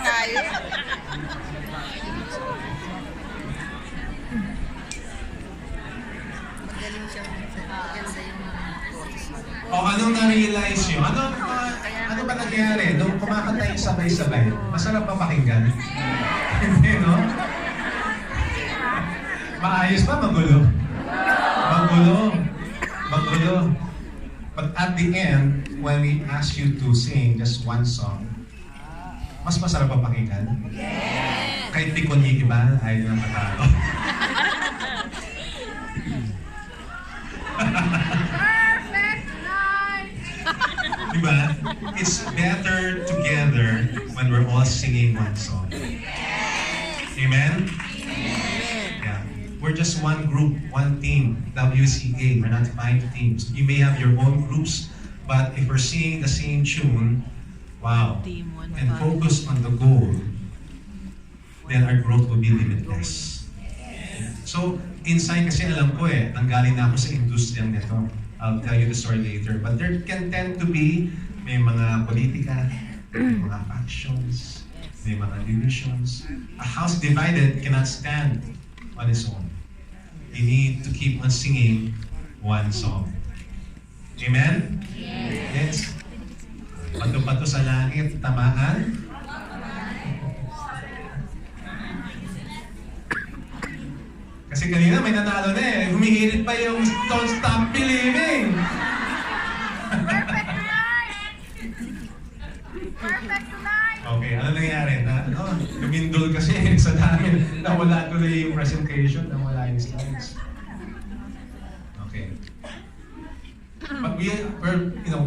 tayo. Magaling siya. Maganda yung O anong na-realize nyo? Ano ba nangyari? Nung kumakanta yung sabay-sabay, masarap pa pakinggan? Hindi, no? Maayos ba? Magulo? Magulo. Magulo. But at the end, when we ask you to sing just one song, mas masarap pa pakinggan? Yes! Kahit tikon yung iba, ayaw na matalo. Diba? It's better together when we're all singing one song. Amen? Yeah. We're just one group, one team, WCA. We're not 5 teams. You may have your own groups, but if we're singing the same tune, wow, and focus on the goal, then our growth will be limitless. So, inside kasi alam ko nanggaling na ako sa industriyang nito. I'll tell you the story later. But there can tend to be, may mga politika, may mga factions, may mga divisions. A house divided cannot stand on its own. You need to keep on singing one song. Amen? Yes. Pato-pato sa langit, tamaan. Kasi kanina may nanalo na humihirit pa yung Don't Stop Believing. Perfect tonight! Okay, ano nangyari? Lumindol kasi sa dami. Nawala tuloy yung presentation, nawala yung slides. Okay. But we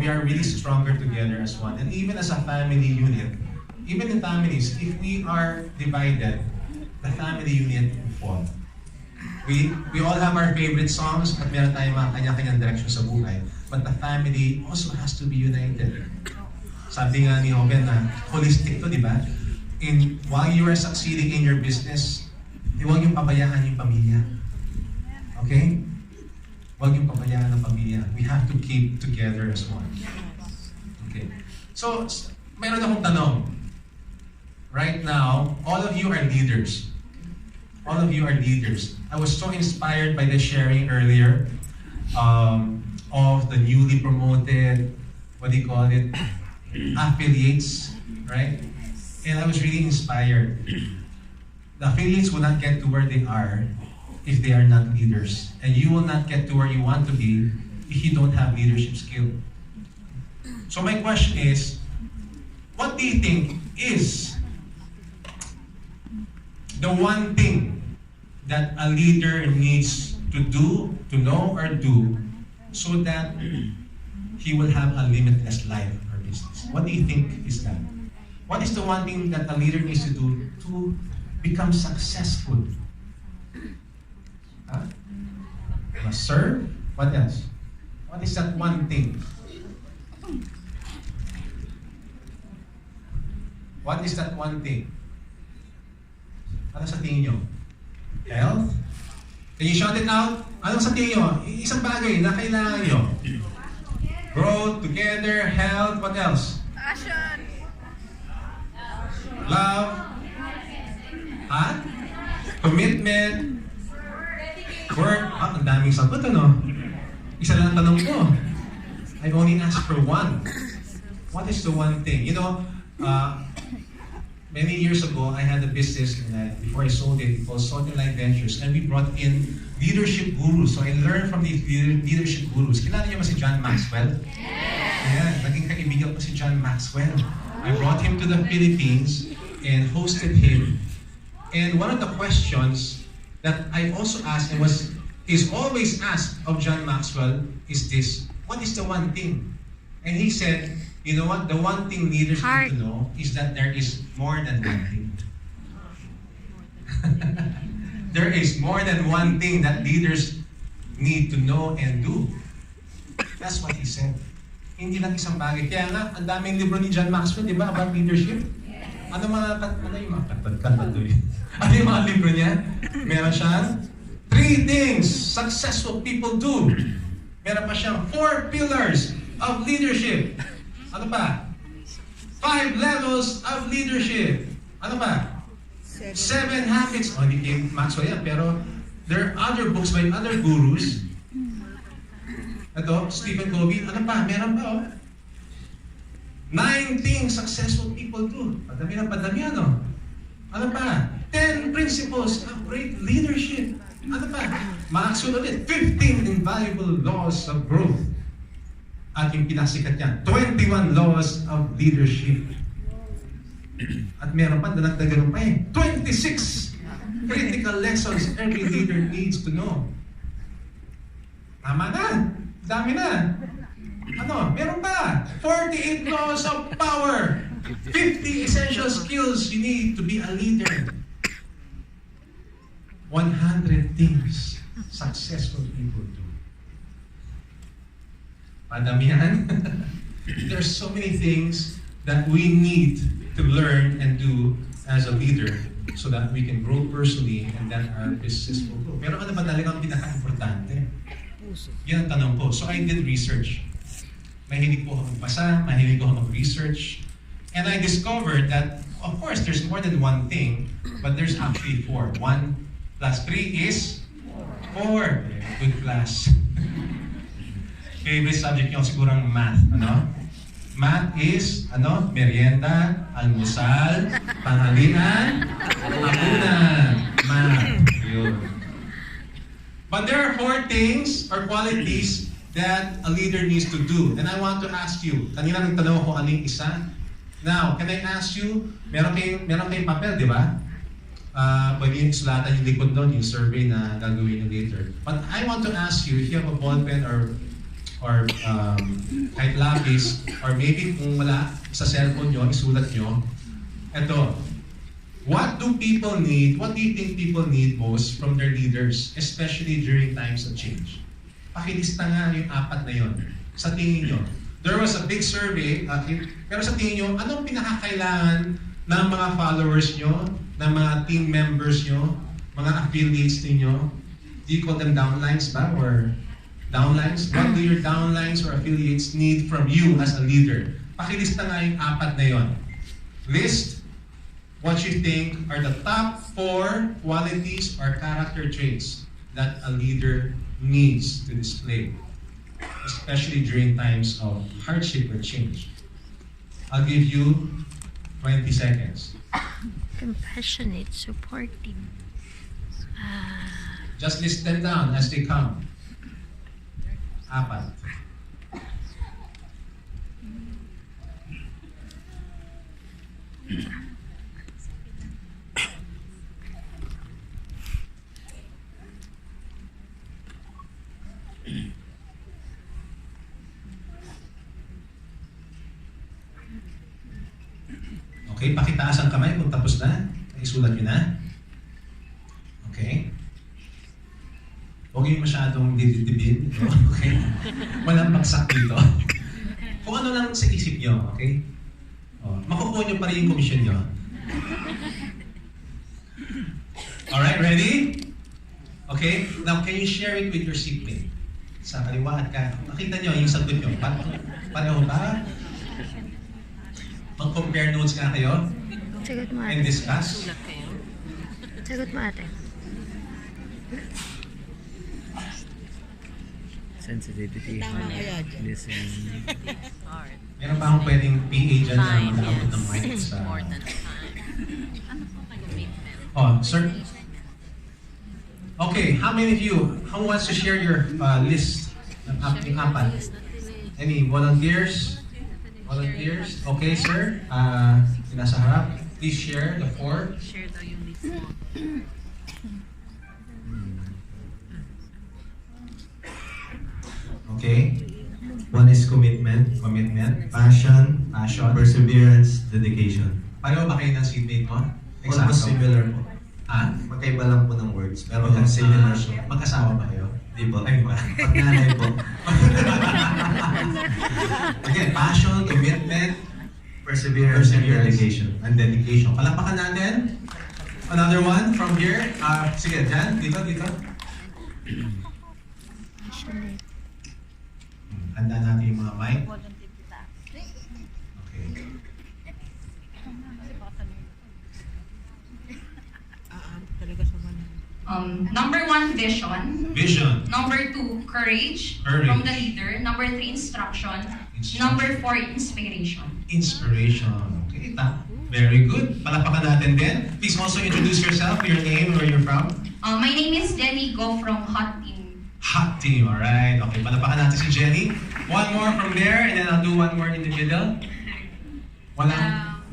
are really stronger together as one. And even as a family unit, even in families, if we are divided, the family unit will fall. We all have our favorite songs at meron tayong mga kanya-kanyang direction sa buhay. But the family also has to be united. Sabi nga ni Hogan na holistic to, di ba? While you are succeeding in your business, huwag yung pabayaan yung pamilya. Okay? Huwag yung pabayaan ng pamilya. We have to keep together as one. Okay. So, meron akong tanong. Right now, all of you are leaders. All of you are leaders. I was so inspired by the sharing earlier of the newly promoted, what do you call it, affiliates, right? And I was really inspired. The affiliates will not get to where they are if they are not leaders. And you will not get to where you want to be if you don't have leadership skill. So my question is, what do you think is the one thing that a leader needs to do, to know or do, so that he will have a limitless life or business? What do you think is that? What is the one thing that a leader needs to do to become successful? Huh? Must serve? What else? What is that one thing? What is that one thing? Ano sa tingin nyo? Health? Can you shout it out? Ano sa tingin nyo? Isang bagay na kailangan nyo. Growth, together, health, what else? Passion! Love? Ha? Commitment? Work? Ang daming sagot, ano? Isa lang tanong ko. I only asked for one. What is the one thing? You know, many years ago, I had a business, and before I sold it, it was Sonia Life Ventures, and we brought in leadership gurus. So I learned from these leadership gurus. Kilala niyo ba si John Maxwell? Yeah, naging kaibigan ko si John Maxwell. I brought him to the Philippines and hosted him. And one of the questions that I also asked and is always asked of John Maxwell is this: what is the one thing? And he said, you know what? The one thing leaders need to know is that there is more than one thing. There is more than one thing that leaders need to know and do. That's what he said. Hindi lang isang bagay. Kaya nga, ang daming libro ni John Maxwell, di ba, about leadership? Ano yung mga kanta doon? Ano yung mga libro niya? Meron siyang 3 things successful people do. Meron pa siyang 4 pillars of leadership. Ano pa? 5 levels of leadership. Ano ba? 7 Habits. O, hindi kay Maxwell yan. Pero there are other books by other gurus. Ito, Stephen Covey. Ano pa? Meron pa, oh. 9 things successful people do. Padami ng padami, ano? Ano pa? 10 principles of great leadership. Ano pa? Maxwell ulit. 15 invaluable laws of growth. At yung pinasikat niya, 21 laws of leadership. At meron pa, dalagdagan pa eh. 26 critical lessons every leader needs to know. Tama na. Dami na. Ano? Meron pa. 48 laws of power. 50 essential skills you need to be a leader. 100 things successful people do. Padamihan. There's so many things that we need to learn and do as a leader so that we can grow personally and that our business will grow. Pero ano ba talagang pinaka-importante? Yan ang tanong ko. So I did research. Mahilig po ako magbasa, mahilig ko ako mag-research. And I discovered that, of course, there's more than one thing, but there's actually 4. 1 plus 3 is 4. Good class. Favorite subject nyo siguro ang math, ano? Math is, ano? Merienda, almusal, panghalian, hapunan. Math. Yun. But there are 4 things or qualities that a leader needs to do. And I want to ask you, kanina nagtanong ko ano yung isa. Now, can I ask you, meron kayong papel, di ba? Pwede yung sulatan yung likod doon, yung survey na gagawin nyo later. But I want to ask you, if you have a ball pen or kahit lapis, or maybe kung wala sa cellphone nyo, isulat nyo, eto, what do people need, what do you think people need most from their leaders, especially during times of change? Pakilista nga yung 4 na yun. Sa tingin nyo, there was a big survey, pero sa tingin nyo, anong pinakakailangan ng mga followers nyo, ng mga team members nyo, mga affiliates ninyo? Do you call them downlines ba? Or downlines? What do your downlines or affiliates need from you as a leader? Pakilista nga yung 4 na yon. List what you think are the top 4 qualities or character traits that a leader needs to display, especially during times of hardship or change. I'll give you 20 seconds. Compassionate, supportive. Just list them down as they come. 4. Okay, pakitaas ang kamay kung tapos na. Isulat nyo na. Okay. Huwag yung masyadong dididibin. Okay? Walang bagsak dito. Kung ano lang sa isip nyo, okay? Makukuha nyo pa rin yung commission nyo. Alright, ready? Okay? Now, can you share it with your seatmate? Sa kaliwa at kanan. Nakita nyo yung sagot nyo. Pareho ba? Mag-compare notes nga kayo? Sagot mo ate. And discuss? Sagot mo ate. Sensitivity, listening. Meron ba akong pwedeng PA dyan na mag-aabot ng mic sa... Oh, sir? Okay, how many of you, who wants to share your list ng yung 4? Any volunteers? Volunteers? Okay, sir. Nasa harap. Please share the 4. Share daw yung list mo. Okay. 1 is commitment, passion, perseverance, dedication. Pareho ba kayo ng seatmate mo? Almost similar po. Ha? Magkaiba lang po ng words, pero similar siya. Magkasawa ba kayo? Di po? Ay, ba? Pag-nanay po. Again, passion, commitment, Perseverance and dedication. And dedication. Palapakan natin. Another one from here. Sige, dyan. Dito. Passionate. Handa natin yung mga mic. Okay. Number 1, vision. Vision. Number 2, courage, Courage. from the leader. Number 3, instruction. Number 4, inspiration. Inspiration. Okay, very good. Palapakan natin din. Please also introduce yourself, your name, where you're from. My name is Jenny Go from Hot Team. Hot team, alright. Okay, palapakan natin si Jenny. One more from there, and then I'll do one more in the middle. Wala.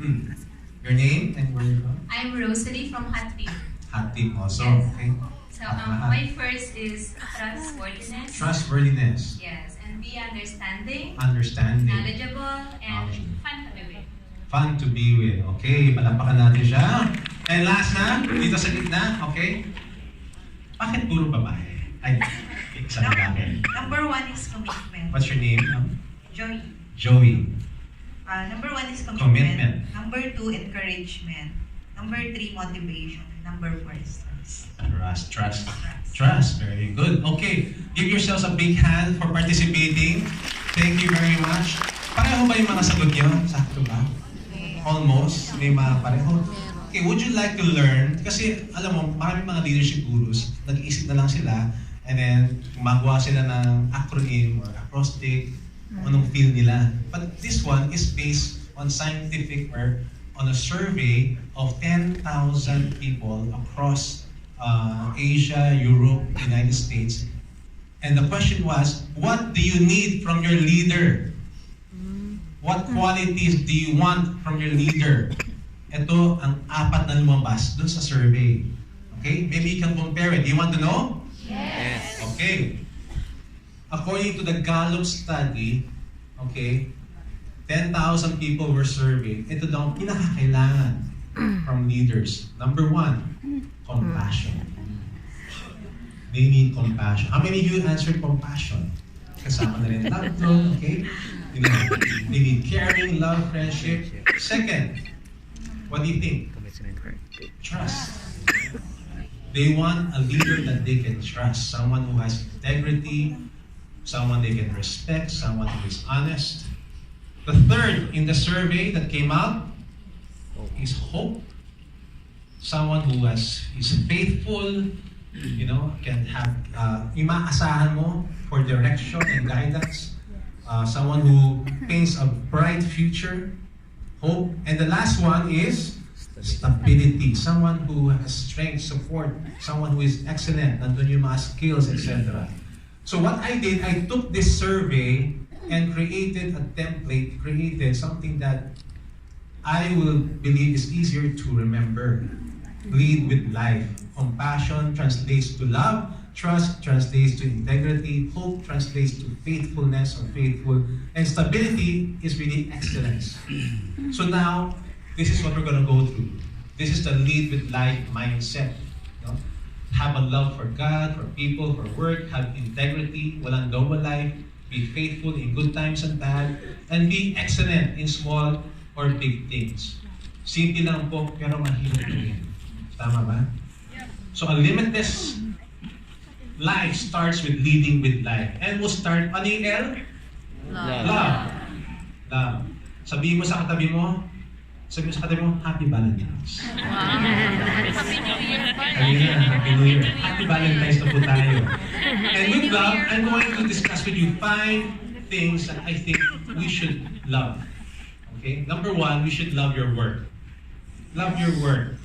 Your name and where you're from? I'm Rosalie from Hot Team. Hot team also. Yes. Okay. So my first is trustworthiness. Trustworthiness. Yes, and be understanding, Understanding. knowledgeable, and Knowledgeable. fun to be with. Fun to be with. Okay, palapakan natin siya. And last na, dito sa gitna, okay? Bakit puro babae? Ay, isa na lang. Number 1 is commitment. What's your name? Joy. Joey. Number 1 is Commitment. commitment. Number 2, encouragement. Number 3, motivation. Number 4 is trust. Trust. Very good. Okay, give yourselves a big hand for participating. Thank you very much. Pareho ba yung mga sagot nyo? Sakto ba? Almost. May mga pareho. Okay, would you like to learn? Kasi alam mo, maraming mga leadership gurus, nag-iisip na lang sila and then gumagawa sila ng acronym or acrostic, kung anong feel nila. But this one is based on scientific or on a survey of 10,000 people across Asia, Europe, United States. And the question was, what do you need from your leader? What qualities do you want from your leader? Ito ang 4 na lumabas dun sa survey. Okay? Maybe you can compare it. Do you want to know? Yes. Okay. According to the Gallup study, okay, 10,000 people were surveyed. Ito daw ang pinakakailangan from leaders. Number 1, compassion. They need compassion. How many of you answered compassion? Kasama na rin love doon, okay? They need caring, love, friendship. Second, what do you think? Trust. They want a leader that they can trust. Someone who has integrity, someone they can respect, someone who is honest. The third in the survey that came out is hope. Someone who is faithful, can have, yung maasahan mo for direction and guidance. Someone who paints a bright future, hope. And the last one is stability. Someone who has strength, support, someone who is excellent, nandun yung mga skills, etc. So what I did, I took this survey and created a template, created something that I will believe is easier to remember. Lead with life. Compassion translates to love. Trust translates to integrity. Hope translates to faithfulness or faithful. And stability is really excellence. So now, this is what we're going to go through. This is the lead with life mindset. Have a love for God, for people, for work. Have integrity. Walang double life. Be faithful in good times and bad. And be excellent in small or big things. Simple lang po, pero mahirap gawin. Tama ba? So a limitless life starts with leading with life. And we'll start, ano yung L? Love. Sabihin mo sa katabi mo, Happy Valentine's. Happy New Year pa. Happy New Year. Happy Valentine's na po tayo. And with love, I'm going to discuss with you 5 things that I think we should love. Okay? Number 1, we should love your work. Love your work.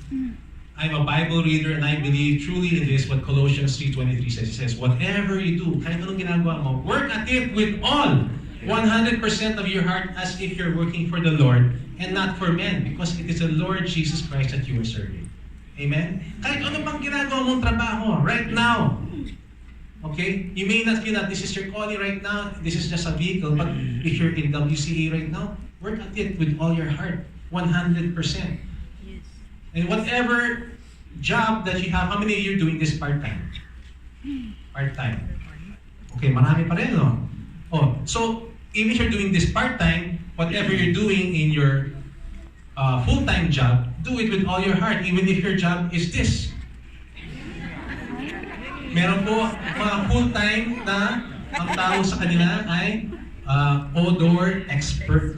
I'm a Bible reader and I believe truly in this what Colossians 3:23 says. It says, whatever you do, kahit anong ginagawa mo, work at it with all, 100% of your heart as if you're working for the Lord and not for men, because it is the Lord Jesus Christ that you are serving. Amen? Kahit ano pang ginagawa mong trabaho, right now. Okay? You may not feel that this is your calling right now, this is just a vehicle, but if you're in WCA right now, work at it with all your heart, 100%. And whatever job that you have, how many of you are doing this part-time? Part-time. Okay, marami pa rin, no? Oh, so, even if you're doing this part-time, whatever you're doing in your full-time job, do it with all your heart, even if your job is this. Meron po mga full-time na ang tawag sa kanila ay odor expert.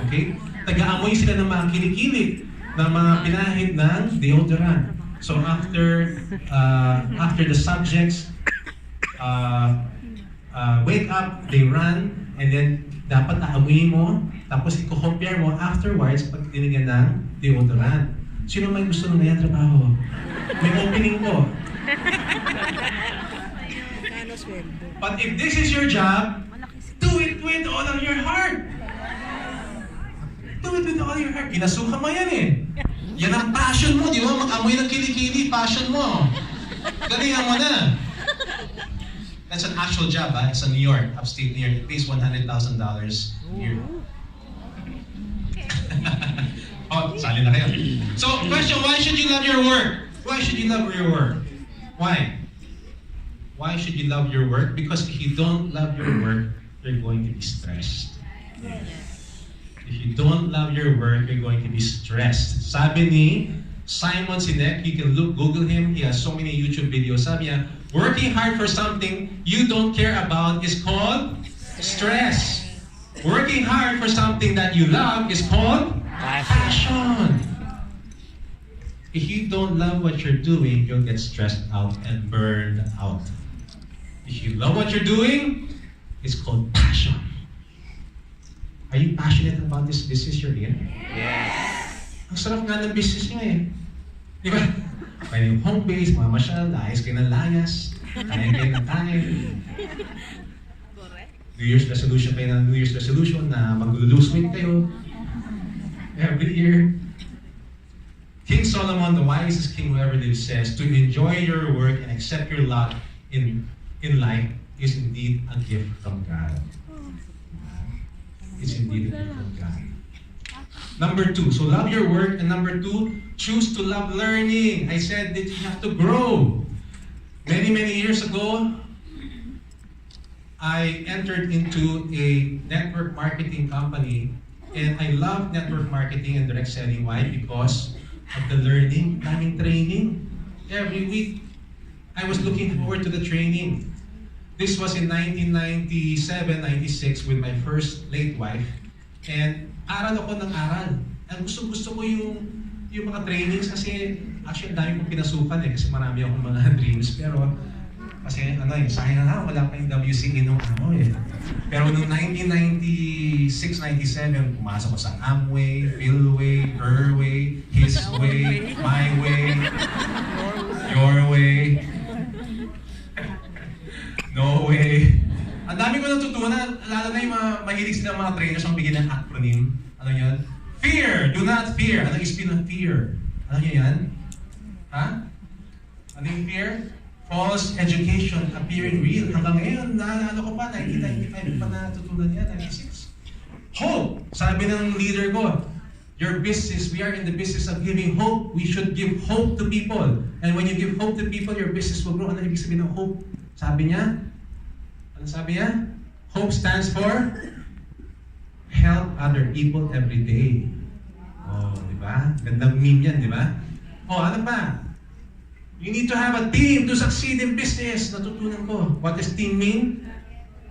Okay? Taga-amoy sila ng mga kilikili, ng mga pinahid ng deodorant. So after the subjects wake up, they run, and then dapat aamuyin mo, tapos i-compare mo afterwards pag tinigyan ng deodorant. Sino may gusto nung ganyan trabaho? May opening po. But if this is your job, do it with all of your heart. Do it with all your heart. Pinasukan mo yan eh. Yan ang passion mo, di ba? Mag-amoy ng kilikili, passion mo. Galingan mo na. That's an actual job, ha? It's in New York, upstate New York. It pays $100,000 a year. Oh, sali na kayo. So, question, why should you love your work? Why should you love your work? Why? Why should you love your work? Because if you don't love your work, you're going to be stressed. If you don't love your work, you're going to be stressed. Sabi ni Simon Sinek, you can Google him, he has so many YouTube videos. Sabi niya, working hard for something you don't care about is called stress. Working hard for something that you love is called passion. If you don't love what you're doing, you'll get stressed out and burned out. If you love what you're doing, it's called passion. Are you passionate about this business you're in? Yes. Ang sarap nga ng business nyo eh. Di ba? Kaya yung home base, mamasyal, ayos kayo ng layas, kain kayo ng kain. New Year's resolution kayo ng New Year's resolution na mag-lose weight kayo. Every year. King Solomon, the wisest king who ever lived, says, to enjoy your work and accept your lot in life is indeed a gift from God. It's indeed a gift from God. Number 2, so love your work. And number 2, choose to love learning. I said that you have to grow. Many years ago, I entered into a network marketing company, and I love network marketing and direct selling. Why? Because of the learning, daming training. Every week, I was looking forward to the training. This was in 1997, 96 with my first late wife. And aral ako ng aral. Ang gusto ko yung mga trainings kasi actually dami kong pinasukan eh kasi marami akong mga dreams. Pero kasi sayang na wala pa yung WCA nung eh. Pero noong 1996, 97, pumasok ko sa Amway, Philway, her way, his way, my way, your way. No way. Ang dami ko natutunan, lalo na yung mga mahilig silang mga trainers ang bigyan ng acronym. Ano yun? Fear! Do not fear! Ano yung spin ng fear? Ano nyo yan? Ha? Ano yung fear? False education appearing real. Hanggang ngayon, naalala ko pa, 1995 pa natutunan yan, 96. Hope! Sabi ng leader ko, your business, we are in the business of giving hope. We should give hope to people. And when you give hope to people, your business will grow. Ano ibig sabihin ng hope? Sabi niya, ano sabi niya? Hope stands for help other people every day. Oh, di ba? Gandang meme yan, di ba? Oh, ano pa? You need to have a team to succeed in business. Natutunan ko. What does team mean?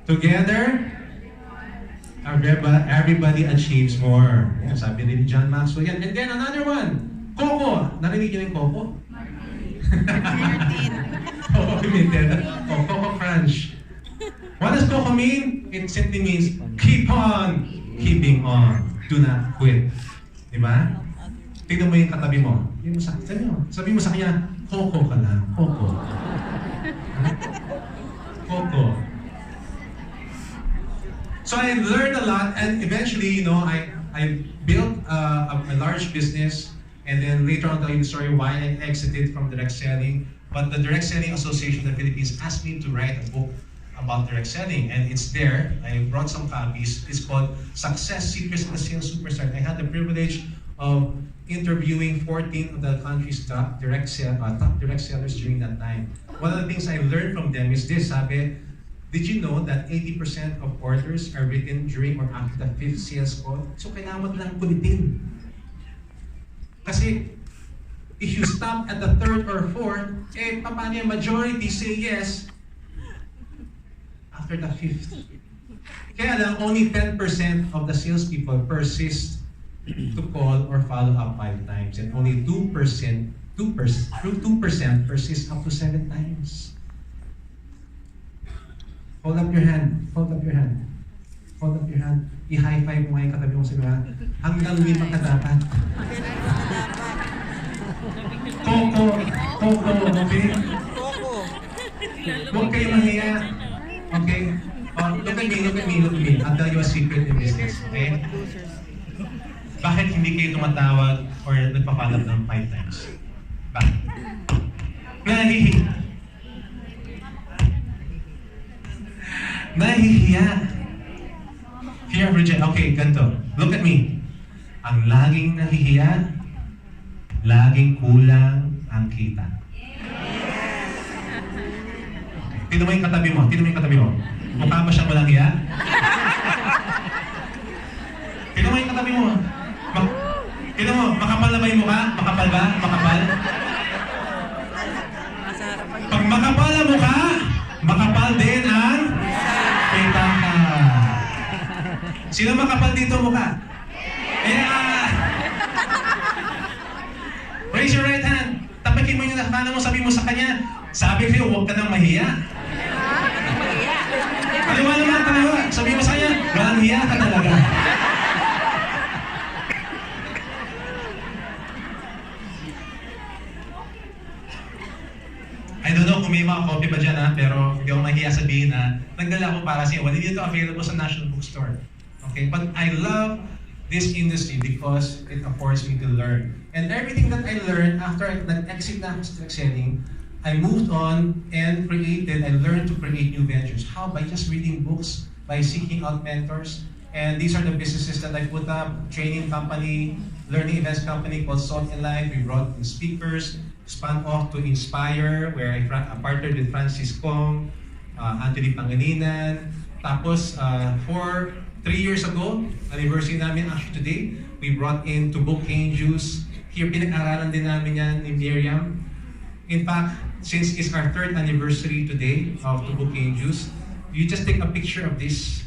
Together, everybody achieves more. Yan, sabi ni John Maxwell yan. And then another one, Coco. Narinig niyo yung Coco? Coco Pimentel. Oh, Coco Crunch. What does Coco mean? It simply means keep on keeping on. Do not quit. Diba? Tignan mo yung katabi mo. Sabi mo sa kanya, Coco ka lang. Coco. Coco. So I learned a lot, and eventually, I built a large business, and then later on I'll tell you the story why I exited from direct selling. But the Direct Selling Association of the Philippines asked me to write a book about direct selling, and it's there. I brought some copies. It's called Success Secrets of the Sales Superstar. I had the privilege of interviewing 14 of the country's top direct sellers during that time. One of the things I learned from them is this, sabi, did you know that 80% of orders are written during or after the 5th sales call? So kailangan mo lang kulitin. Kasi if you stop at the 3rd or 4th, paano yung majority say yes after the 5th? Kaya lang, only 10% of the salespeople persist to call or follow up 5 times, and only 2% 2% persists up to 7 times. Hold up your hand. Hold up your hand. Hold up your hand. I-high five mo nga yung katabi mo sa mga hanggang 5 ka dapat. Coco, okay? Huwag kayong mahiya. Okay? Look at me. I'll tell you a secret in business, okay? Bakit hindi kayo tumatawag or nagpa-follow up ng 5 times? Bakit? Nahihiya. Fear of rejection. Okay, ganito. Look at me. Ang laging nahihiya, laging kulang ang kita. Tignan mo yung katabi mo. Mukha ba siyang walang hiya? Tignan mo yung katabi mo. Tignan mo, makapal na ba yung mukha? Makapal ba? Makapal? Pag makapal ang mukha, makapal din ang kita ka. Sino makapal dito mukha? Yeah! Raise your right hand. Tapakin mo yung kanan mo, sabi mo sa kanya, sabi ko, huwag ka nang mahiya. Kaliwa naman, kaliwa. Sabi mo sa kanya, walang hiya ka talaga. I don't know kung may mga copy ba dyan pero hindi ako mahiya sabihin nagdala ko para sa inyo. Hindi ito available sa National Bookstore. Okay? But I love this industry because it affords me to learn. And everything that I learned after nag-exit na ako sa selling, I moved on and I learned to create new ventures. How? By just reading books, by seeking out mentors. And these are the businesses that I put up, training company, learning events company called Salt in Life. We brought in speakers, spun off to Inspire, where I partnered with Francis Kong, Anthony Pangilinan. Tapos, 3 years ago, anniversary namin actually today, we brought in to Book Angels. Here, pinag-aralan din namin yan ni Miriam. In fact, since it's our 3rd anniversary today of To Book Angels, you just take a picture of this,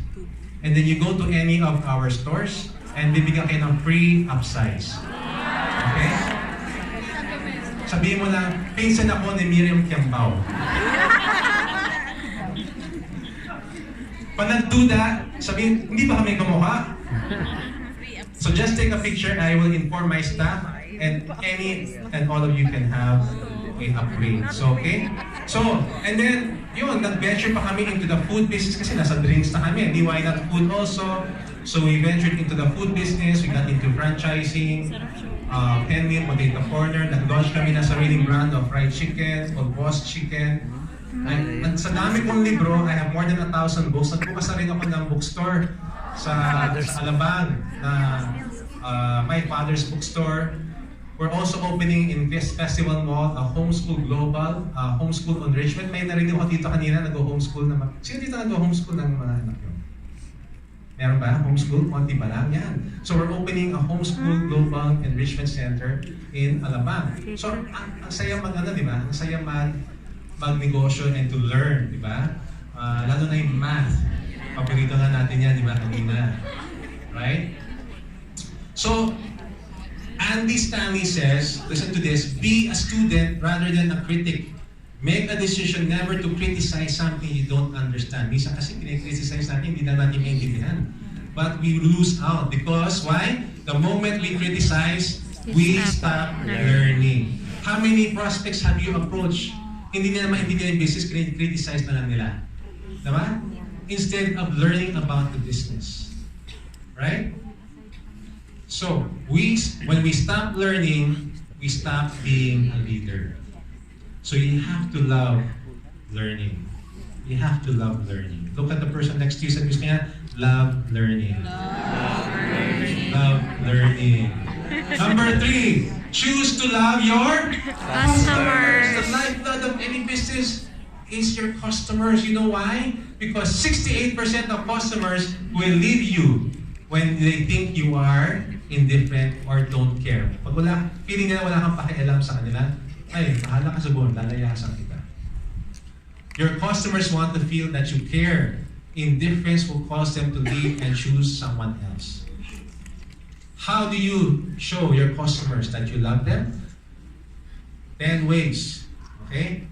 and then you go to any of our stores, and bibigyan kayo ng free upsize. Okay? Sabihin mo lang, pinsan ako ni Miriam Kiambao. Pag nag-do that, sabihin, hindi ba kami kamukha? So just take a picture, I will inform my staff, and any and all of you can have a upgrade. So, okay? So, and then, yun, nag-venture pa kami into the food business kasi nasa drinks na kami. Di why not food also? So, we ventured into the food business, we got into franchising, handmade potato corner, nag-launch kami na sariling brand of fried chicken, called Boss Chicken. Sa dami kong libro, I have more than 1,000 books. Nagbukas na rin ako ng bookstore sa Alabang na my father's bookstore. We're also opening in this festival mall a homeschool global, homeschool enrichment. May narinig ako dito kanina, nag-homeschool naman. Sino dito nag-homeschool ng mga anak nyo? Meron ba? Homeschool? Konti ba lang? Yan. So we're opening a homeschool global enrichment center in Alabang. So ang saya di ba? Ang saya mag-negosyo and to learn, di ba? Lalo na yung math. Paborito nga natin yan, di ba? Kanina. Right? So, Andy Stanley says, listen to this, be a student rather than a critic. Make a decision never to criticize something you don't understand. Minsan kasi pinag-criticize natin, hindi na natin maintindihan. But we lose out because, why? The moment we criticize, we stop learning. How many prospects have you approached? Hindi nila maintindihan yung business, criticize na lang nila. Diba? Instead of learning about the business. Right? So, when we stop learning, we stop being a leader. So you have to love learning. You have to love learning. Look at the person next to you. Sabi niya, love learning. Love learning. Love learning. Number 3, choose to love your customers. The lifeblood of any business is your customers. You know why? Because 68% of customers will leave you when they think you are indifferent or don't care. Pag feeling nila wala kang pakialam sa kanila, ay, bahala ka sa buwan, lalayasan kita. Your customers want to feel that you care. Indifference will cause them to leave and choose someone else. How do you show your customers that you love them? 10 ways. Okay?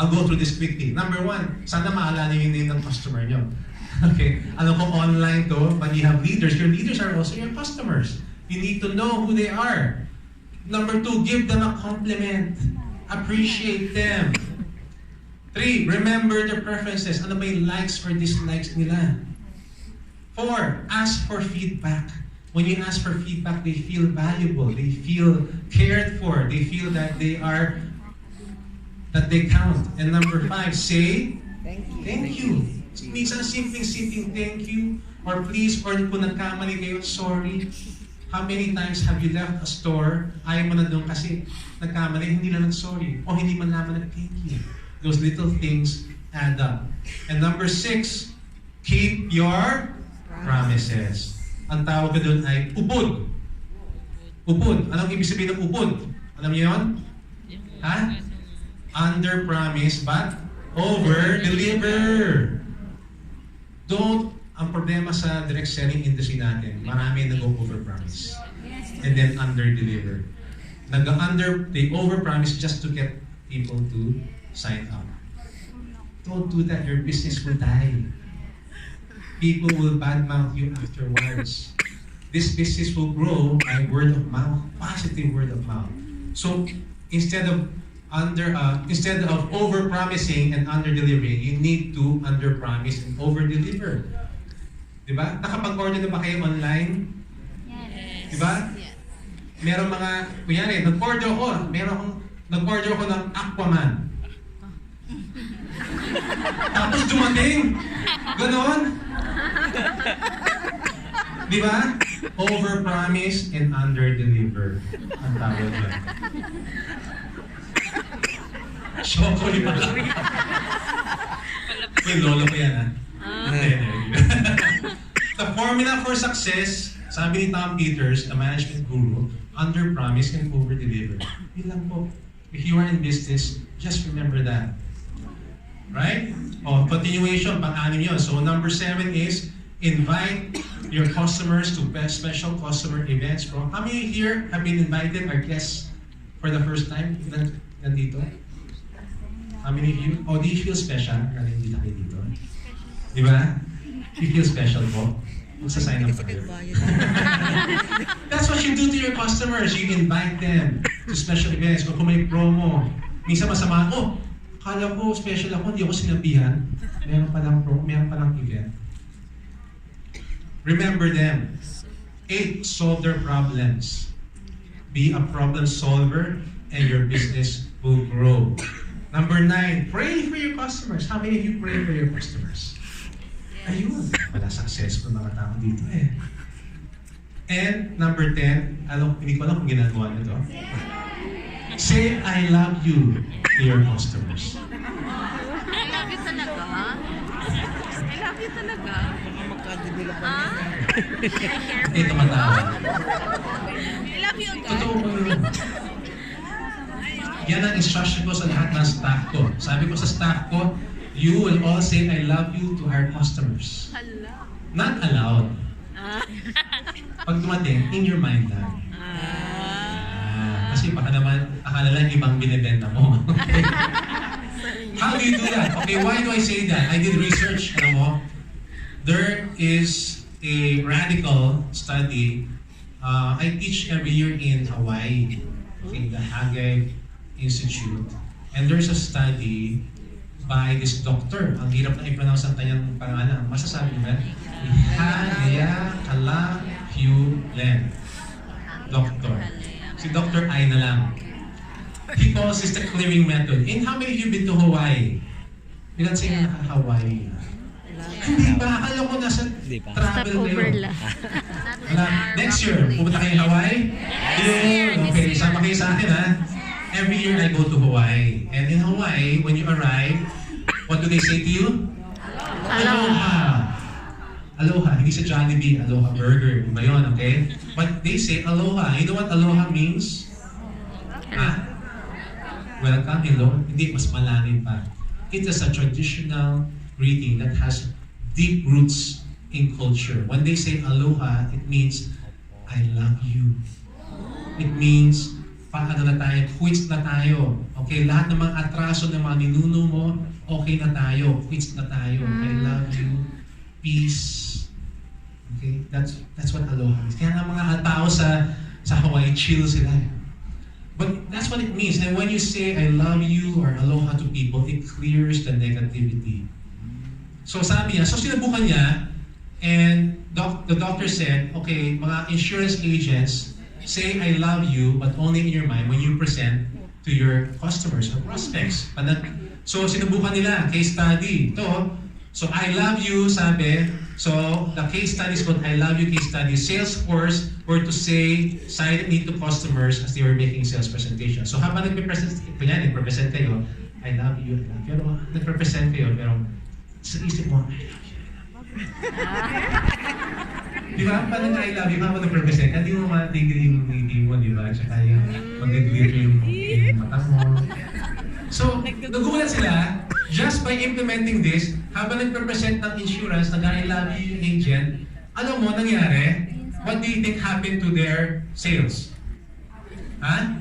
I'll go through this quickly. Number 1, sana maalala niyo yung name ng customer niyo. Okay? Alam ko online to, but you have leaders. Your leaders are also your customers. You need to know who they are. Number 2, give them a compliment. Appreciate them. 3, remember their preferences. Ano ba yung likes or dislikes nila? 4, ask for feedback. When you ask for feedback, they feel valuable. They feel cared for. They feel that they count. And number 5, say thank you. Minsan simpleng thank you or please or kung nagkamali kayo, sorry. How many times have you left a store, ayaw mo na doon kasi nagkamali, hindi na sorry o hindi man naman thank you. Those little things add up. And number 6, keep your promises. Ang tawag ko doon ay ubod. Ubod. Anong ibig sabihin ng ubod? Alam niyo yun? Ha? Under promise but over deliver. Ang problema sa direct selling industry natin, marami nag-over promise and then under deliver. They over promise just to get people to sign up. Don't do that, your business will die. People will badmouth you afterwards. This business will grow by word of mouth, positive word of mouth. So instead of over promising and under delivering, you need to under promise and over deliver. Diba? Nakapag-order na ba kayo online? Yes. Diba? Meron mga, kunyari, nag-order ako ng Aquaman. Tapos dumating. Ganon. Diba? Over-promise and under-deliver. Ang tawag yan. Shoko yung pala. May lolo ko yan, ha? The formula for success, sabi ni Tom Peters, the management guru, under-promise and over-deliver. Yun lang po. If you are in business, just remember that. Right? Continuation, pang-anim yun. So number 7 is, invite your customers to special customer events. How many here have been invited or guests for the first time? Nandito? How many of you? Do you feel special? Nandito kayo dito? Di ba? You feel special po? Magsa-sign up kayo. That's what you do to your customers. You invite them to special events. Kung may promo, minsan masama, kala ko special ako, hindi ako sinabihan. Meron palang event. Remember them. 8, solve their problems. Be a problem solver and your business will grow. Number 9, pray for your customers. How many of you pray for your customers? Ayun, wala successful mga tao dito eh. And number 10, hindi ko alam kung ginagawa nyo to. Say, I love you to your customers. I love you talaga? I love you talaga? Hindi tumatawa. I love you again. Totoo ko yun. Yan ang instruction ko sa lahat ng staff ko. Sabi ko sa staff ko, you will all say, I love you to our customers. Not allowed. Pag dumating, in your mind lang. Kasi baka naman, akala lang ibang binibenta mo. How do you do that? Okay, why do I say that? I did research, alam mo, there is a radical study. I teach every year in Hawaii, in the Hagay Institute. And there's a study by this doctor. Ang hirap na i-pronounce ang kanyang pangalan. Masasabi niyo ba? Ihaleakalahulen. Doctor. Si Dr. I na lang. He calls this the clearing method. And how many of you been to Hawaii? Ilan sa inyo naka-Hawaii? Hindi ba? Akala ko nasa travel kayo. Next year, pupunta kayo Hawaii? Yun. Okay, sama kayo sa akin ha. Every year I go to Hawaii. And in Hawaii, when you arrive, what do they say to you? Aloha. Aloha. Hindi sa Jollibee, Aloha Burger. Iba yun, okay? But they say aloha. You know what aloha means? Welcome, hello. Hindi, mas malalim pa. It is a traditional greeting that has deep roots in culture. When they say aloha, it means, I love you. It means, paano na tayo, quits na tayo. Okay, lahat ng mga atraso ng mga ninuno mo, okay na tayo, quits na tayo. I love you, peace. Okay, that's what aloha is. Kaya nga mga tao sa Hawaii, chill sila. But that's what it means. And when you say, I love you or aloha to people, it clears the negativity. So sabi niya, so sinubukan niya, and the doctor said, okay, mga insurance agents, say I love you, but only in your mind when you present to your customers or prospects. So sinubukan nila, case study. Ito, so I love you, sabi. So the case study is called I love you case study. Salesforce were to say silently to customers as they were making sales presentation. So habang nagpe-present kayo, I love you, I love you. Pero nagpe-present kayo, pero sa isip mo, I love you. Di ba? Parang I love you, habang nagpe-present, hindi mo matigil yung ngiti mo, di ba? Tsaka yung mag-glitter yung mata mo. So, nagulat sila, just by implementing this, habang nagpe-present ng insurance, nag-I love you yung agent, alam mo, nangyari, what do you think happened to their sales? Ha?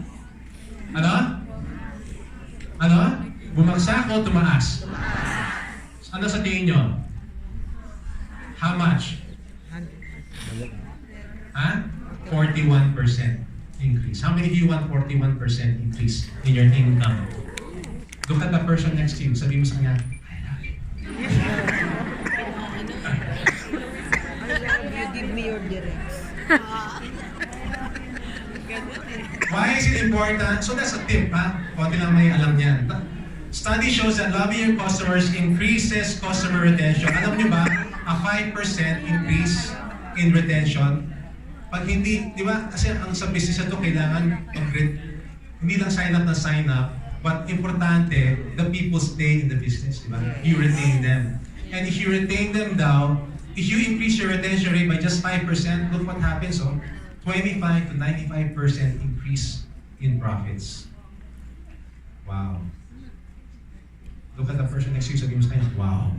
Ano? Bumagsak o tumaas? Ano sa tingin nyo? How much? Ha? 41% increase. How many of you want 41% increase in your income? Look at the person next to you. Sabi mo sa kanya, I love you. Give me your directs. Why is it important? So that's a tip, ha? Konti lang may alam yan. Study shows that loving your customers increases customer retention. Alam niyo ba, a 5% increase in retention. Pag hindi, di ba, kasi ang sa business ito, kailangan hindi lang sign up, but importante, the people stay in the business, di ba? You retain them. And if you retain them daw, if you increase your retention rate by just 5%, look what happens, 25 to 95% increase in profits. Wow. Look at the person next to you, sabi mo sa kanya, wow.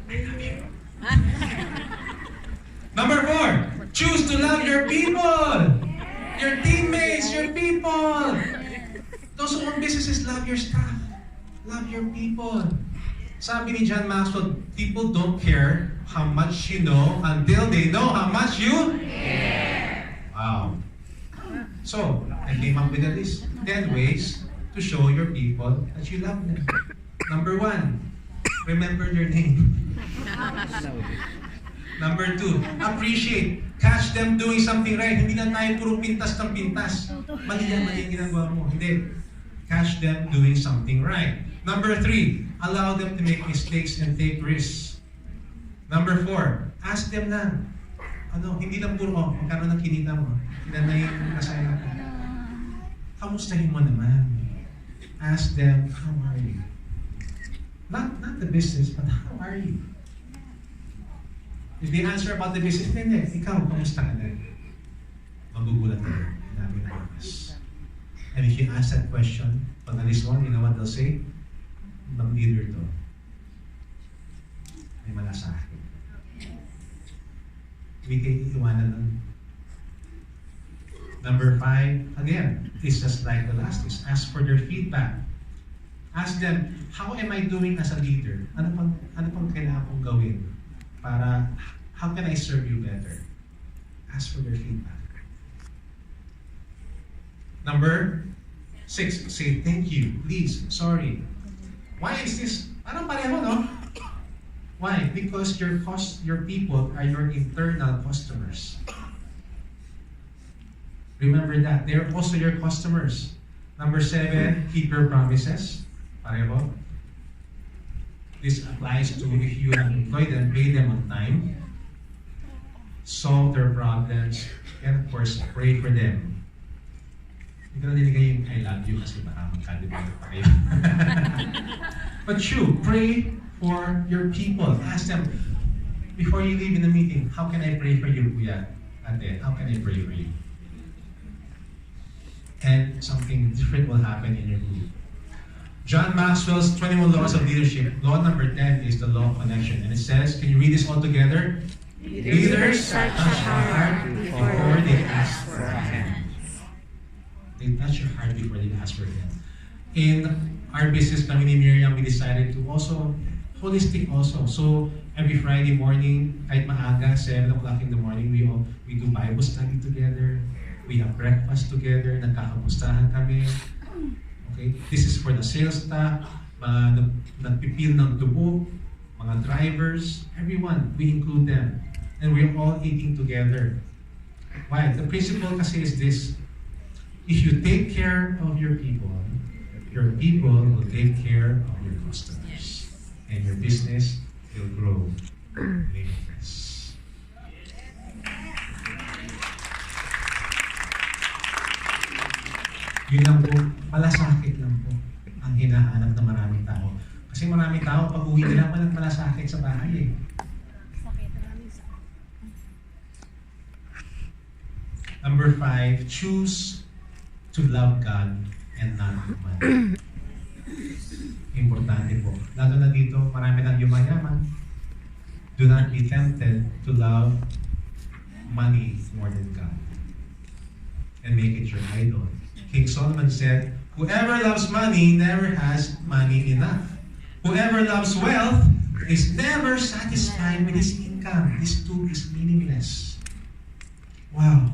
I love you. Number 4, choose to love your people. Your teammates, your people. Those who own businesses, love your staff. Love your people. Sabi ni John Maxwell, people don't care how much you know until they know how much you care. Wow. So, I came up with a list. 10 ways to show your people that you love them. Number 1, remember their name. Number 2, appreciate. Catch them doing something right. Hindi lang tayo puro pintas ng pintas. Mali yung ginagawa mo. Hindi. Catch them doing something right. Number 3, allow them to make mistakes and take risks. Number 4, ask them lang. Hindi lang puro, magkano ng kinita mo. Ilan na yung nasaya mo. Kamustahin mo naman. Ask them, how are you? Not the business, but how are you? If they answer about the business, hindi, ikaw, kamusta ka na? Magugulat ka rin. Dami na oras. And if you ask that question, pag alis mo, you know what they'll say? Ibang leader to. May malasahin. Hindi kayo iiwanan nun. Number 5, again, it's just like the last is ask for their feedback. Ask them, how am I doing as a leader? Ano pang kailangan kong gawin? Para, how can I serve you better? Ask for their feedback. Number 6, say thank you, please, sorry. Why is this? Parang pareho, no? Why? Because your people are your internal customers. Remember that. They're also your customers. Number 7, keep your promises. Pareho. This applies to if you have employed them, pay them on time, solve their problems, and of course, pray for them. Hindi ko na nilagay yung I love you kasi baka magkalimutan pa kayo. But true, pray for your people. Ask them, before you leave in the meeting, how can I pray for you, Kuya? Ate, how can I pray for you? And something different will happen in your group. John Maxwell's 21 Laws of Leadership, law number 10 is the law of connection. And it says, can you read this all together? Leaders touch the heart before they ask for a hand. They touch your heart before they ask for help. In our business kami ni Miriam, we decided to also, holistic also. So, every Friday morning, kahit maaga, 7 o'clock in the morning, we do Bible study together. We have breakfast together, nagkakamustahan kami. Okay? This is for the sales staff, mga nagpipil ng dugo, mga drivers, everyone, we include them. And we're all eating together. Why? The principle kasi is this: if you take care of your people will take care of your customers. And your business will grow limitless. Yun lang po, malasakit lang po ang hinahanap ng maraming tao. Kasi maraming tao, pag uwi nila, walang malasakit sa bahay eh. Number 5, choose to love God and not money. Importante po. Lalo na dito, marami nang yumayaman. Do not be tempted to love money more than God. And make it your idol. King Solomon said, whoever loves money never has money enough. Whoever loves wealth is never satisfied with his income. This too is meaningless. Wow.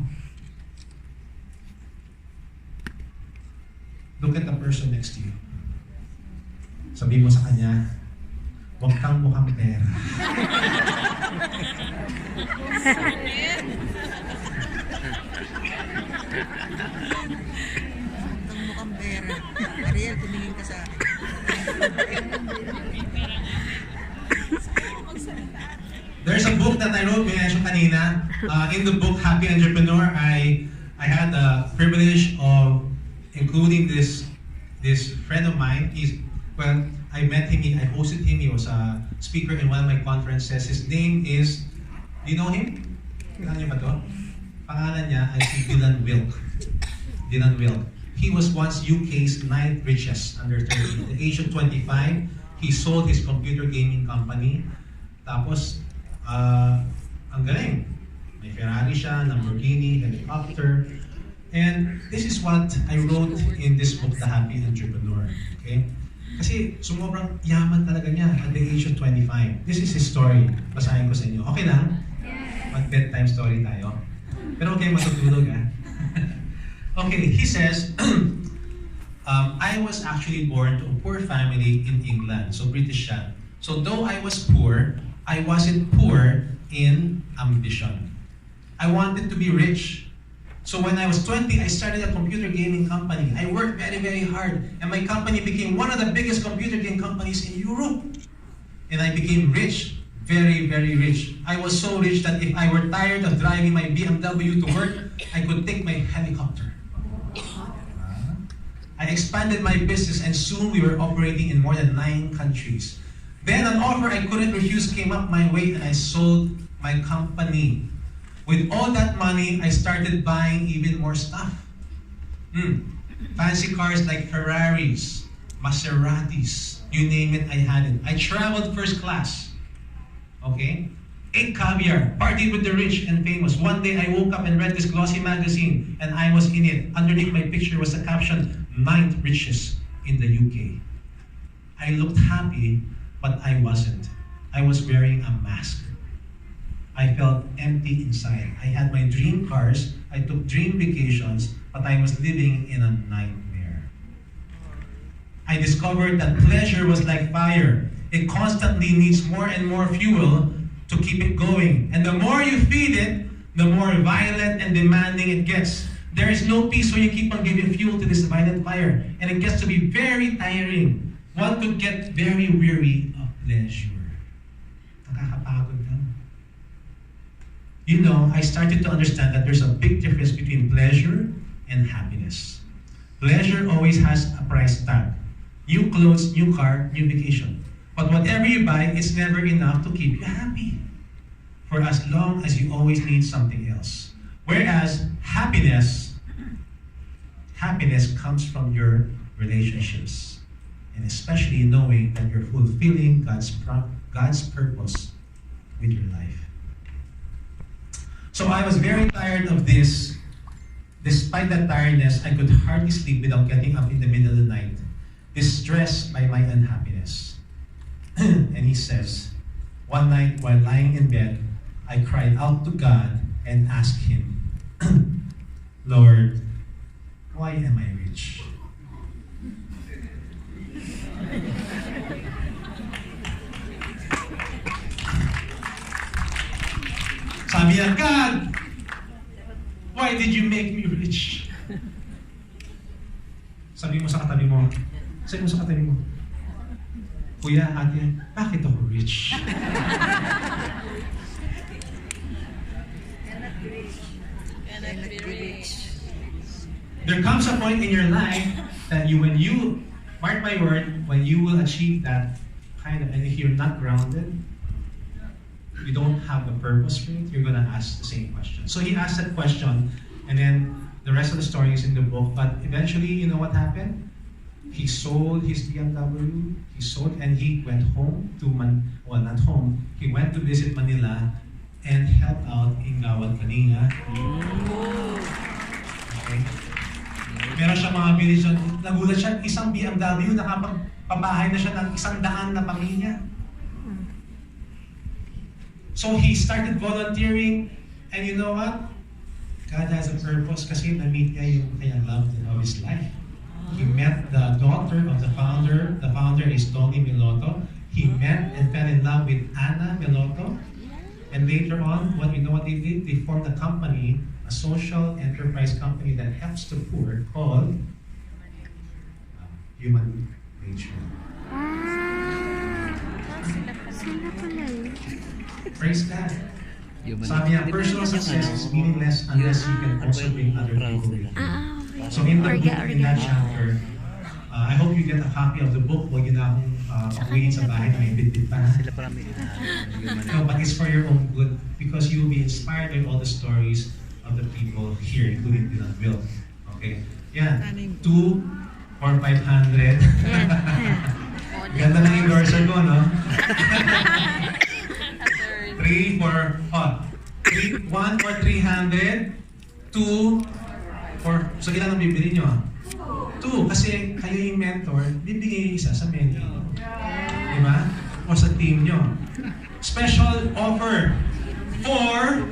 Look at the person next to you. Sabi mo sa kanya, huwag kang mukhang pera. Ang mukhang pera. Ariel, tumingin ka sa akin. There's a book that I wrote, mention kanina. In the book, Happy Entrepreneur, I had the privilege of including this friend of mine. I met him, I hosted him, he was a speaker in one of my conferences. His name is, do you know him? Kilala niyo ba to? Pangalan niya ay si Dylan Wilk. Dylan Wilk. He was once UK's 9th richest under 30. At the age of 25, he sold his computer gaming company. Tapos, ang galing. May Ferrari siya, Lamborghini, helicopter. And this is what I wrote in this book, The Happy Entrepreneur. Okay? Kasi sumobra yaman talaga niya at the age of 25. This is his story. Basahin ko sa inyo. Okay lang? Mag-bedtime story tayo. Pero okay, matutulog ah. Okay, he says, I was actually born to a poor family in England. So British siya. So though I was poor, I wasn't poor in ambition. I wanted to be rich. So when I was 20, I started a computer gaming company. I worked very, very hard. And my company became one of the biggest computer game companies in Europe. And I became rich. Very, very rich. I was so rich that if I were tired of driving my BMW to work, I could take my helicopter. I expanded my business and soon we were operating in more than 9 countries. Then an offer I couldn't refuse came up my way and I sold my company. With all that money, I started buying even more stuff. Fancy cars like Ferraris, Maseratis, you name it, I had it. I traveled first class. Okay? Ate caviar, partied with the rich and famous. One day I woke up and read this glossy magazine and I was in it. Underneath my picture was the caption, 9th richest in the UK. I looked happy, but I wasn't. I was wearing a mask. I felt empty inside. I had my dream cars, I took dream vacations, but I was living in a nightmare. I discovered that pleasure was like fire. It constantly needs more and more fuel to keep it going. And the more you feed it, the more violent and demanding it gets. There is no peace when you keep on giving fuel to this violent fire. And it gets to be very tiring. One could get very weary of pleasure. Nakakapagod lang. You know, I started to understand that there's a big difference between pleasure and happiness. Pleasure always has a price tag. New clothes, new car, new vacation. But whatever you buy, it's never enough to keep you happy. For as long as you always need something else. Whereas happiness comes from your relationships. And especially knowing that you're fulfilling God's purpose with your life. So I was very tired of this Despite that tiredness, I could hardly sleep without getting up in the middle of the night, distressed by my unhappiness. And he says, one night while lying in bed, I cried out to God and asked him, Lord, why am I rich? Sabi niya, God, why did you make me rich? Sabi mo sa katabi mo, Kuya, ate, bakit ako rich? There comes a point in your life that when you, mark my word, when you will achieve that kind of, and if you're not grounded, you don't have a purpose for it, you're going to ask the same question. So he asked that question, and then the rest of the story is in the book, but eventually, you know what happened? He sold his BMW, and he went home to, not home, he went to visit Manila and helped out in Gawad Kalinga. Okay? Meron siya mga bilis siya, nagulat siya, isang BMW, nakapagpabahay na siya ng 100 na pamilya. So he started volunteering, and you know what? God has a purpose kasi na-meet niya yung kanyang love of his life. He met the daughter of the founder. The founder is Tony Miloto. He met and fell in love with Anna Miloto. And later on, you know what they did? They formed a company, a social enterprise company that helps the poor called Human Nature. Praise God. Sabi niya, personal success is meaningless unless you can also bring other people with you. So in the book, in that chapter, I hope you get a copy of the book. Huwag yun na akong uwiin sa bahay na may bit-bit pa. No, but it's for your own good because you will be inspired by all the stories of the people here, including Dylan Will. Okay? Yeah. 2 or 500. Ganda ng endorser ko, no? 3 for, 1 for 300, 2 for, so ilan ang bibili nyo? 2, kasi kayo yung mentor, bibigay yung isa sa menu. Diba? O sa team nyo. Special offer for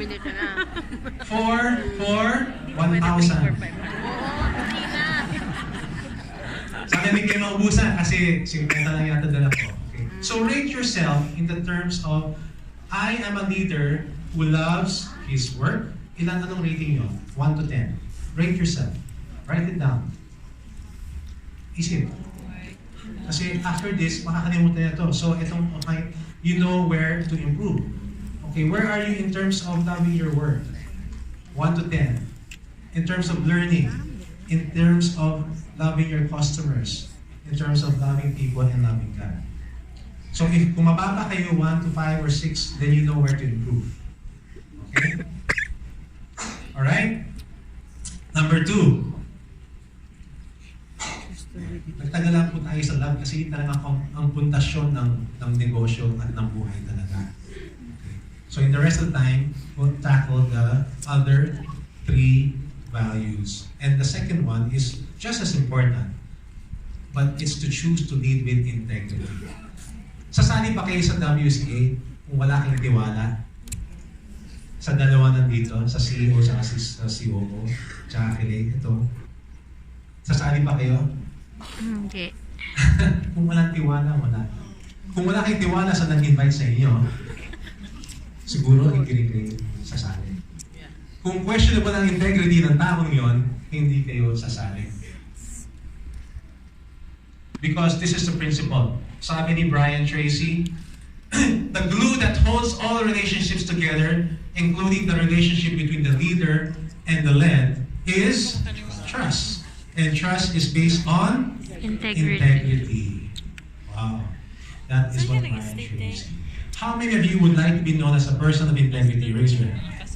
1,000. Sana hindi kayo maubusan kasi 50 lang yata dala ko. Okay. So rate yourself in the terms of I am a leader who loves his work. Ilan anong rating nyo? 1 to 10. Rate yourself. Write it down. Isip. Kasi after this, makakalimutan na to. So itong, okay, you know where to improve. Okay, where are you in terms of loving your work? 1 to 10. In terms of learning. In terms of loving your customers. In terms of loving people and loving God. So if kung mababa kayo 1 to 5 or 6, then you know where to improve. Okay? Alright? Number 2. Nagtagal lang po tayo sa love kasi talaga ang pundasyon ng negosyo at ng buhay talaga. Okay. So in the rest of the time, we'll tackle the other 3 values. And the second one is just as important, but it's to choose to lead with integrity. Sasali pa kayo sa WCA kung wala kayong tiwala? Sa dalawa nandito, sa CEO at sa COO, tsaka kay ito. Sasali pa kayo? Okay. Kung walang tiwala, wala. Kung wala kayong tiwala sa nag-invite sa inyo, siguro hindi kayo sasali. Kung questionable ang integrity ng taong yon, hindi kayo sasali. Because this is the principle. Sabi ni Brian Tracy, the glue that holds all relationships together, including the relationship between the leader and the led, is trust. And trust is based on integrity. Wow. That is what Brian Tracy. How many of you would like to be known as a person of integrity? Raise your hand.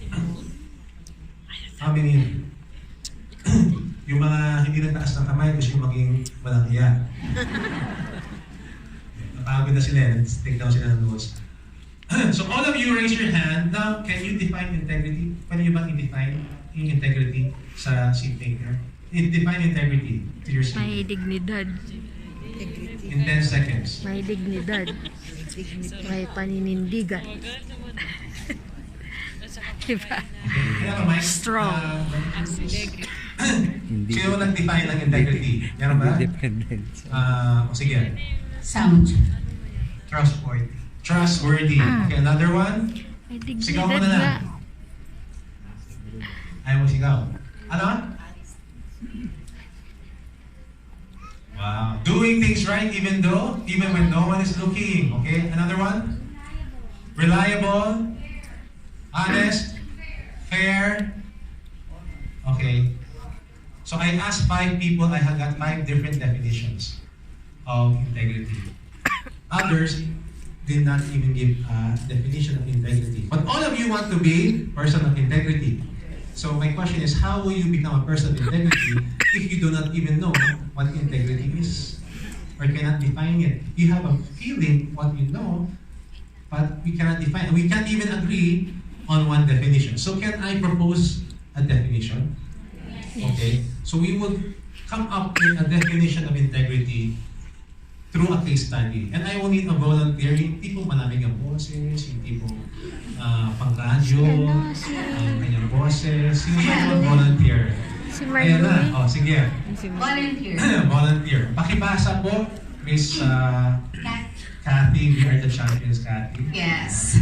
How many of you? Yung mga hindi nagtaas ng kamay, gusto ko maging walang iya. Napagod na sila, take down sila ng notes. So all of you raise your hand. Now, can you define integrity? Pwede nyo bang i-define yung integrity sa seatmate niyo? Define integrity to your May seatmate. dignidad. In 10 seconds. May dignidad. May paninindigan. Diba? Okay. Kaya ka, Mike? Strong. Sino nag-define ng integrity? Meron ba? Independence. Sige. Sound. Trustworthy. Trustworthy. Okay, another one. May Sigaw mo dignidad na nga. lang. Ayaw mo sigaw. Ano? Wow. Doing things right even when no one is looking. Okay, another one. Reliable. Honest. Fair. Okay. So I asked 5 people, I have got 5 different definitions of integrity. Others did not even give a definition of integrity. But all of you want to be person of integrity. So my question is, how will you become a person of integrity if you do not even know what integrity is? Or cannot define it? You have a feeling what you know, but we cannot define it. We can't even agree on one definition. So can I propose a definition? Okay. So we will come up with a definition of integrity through a case study. And I will need a volunteer, yung tipong malamig ang boses, yung tipong pang-radyo, kanyang boses, yung volunteer. Si Ayan na. Marlene. O, sige. Volunteer. Volunteer. Pakibasa po, Miss Kathy. We are the champions, Kathy. Yes.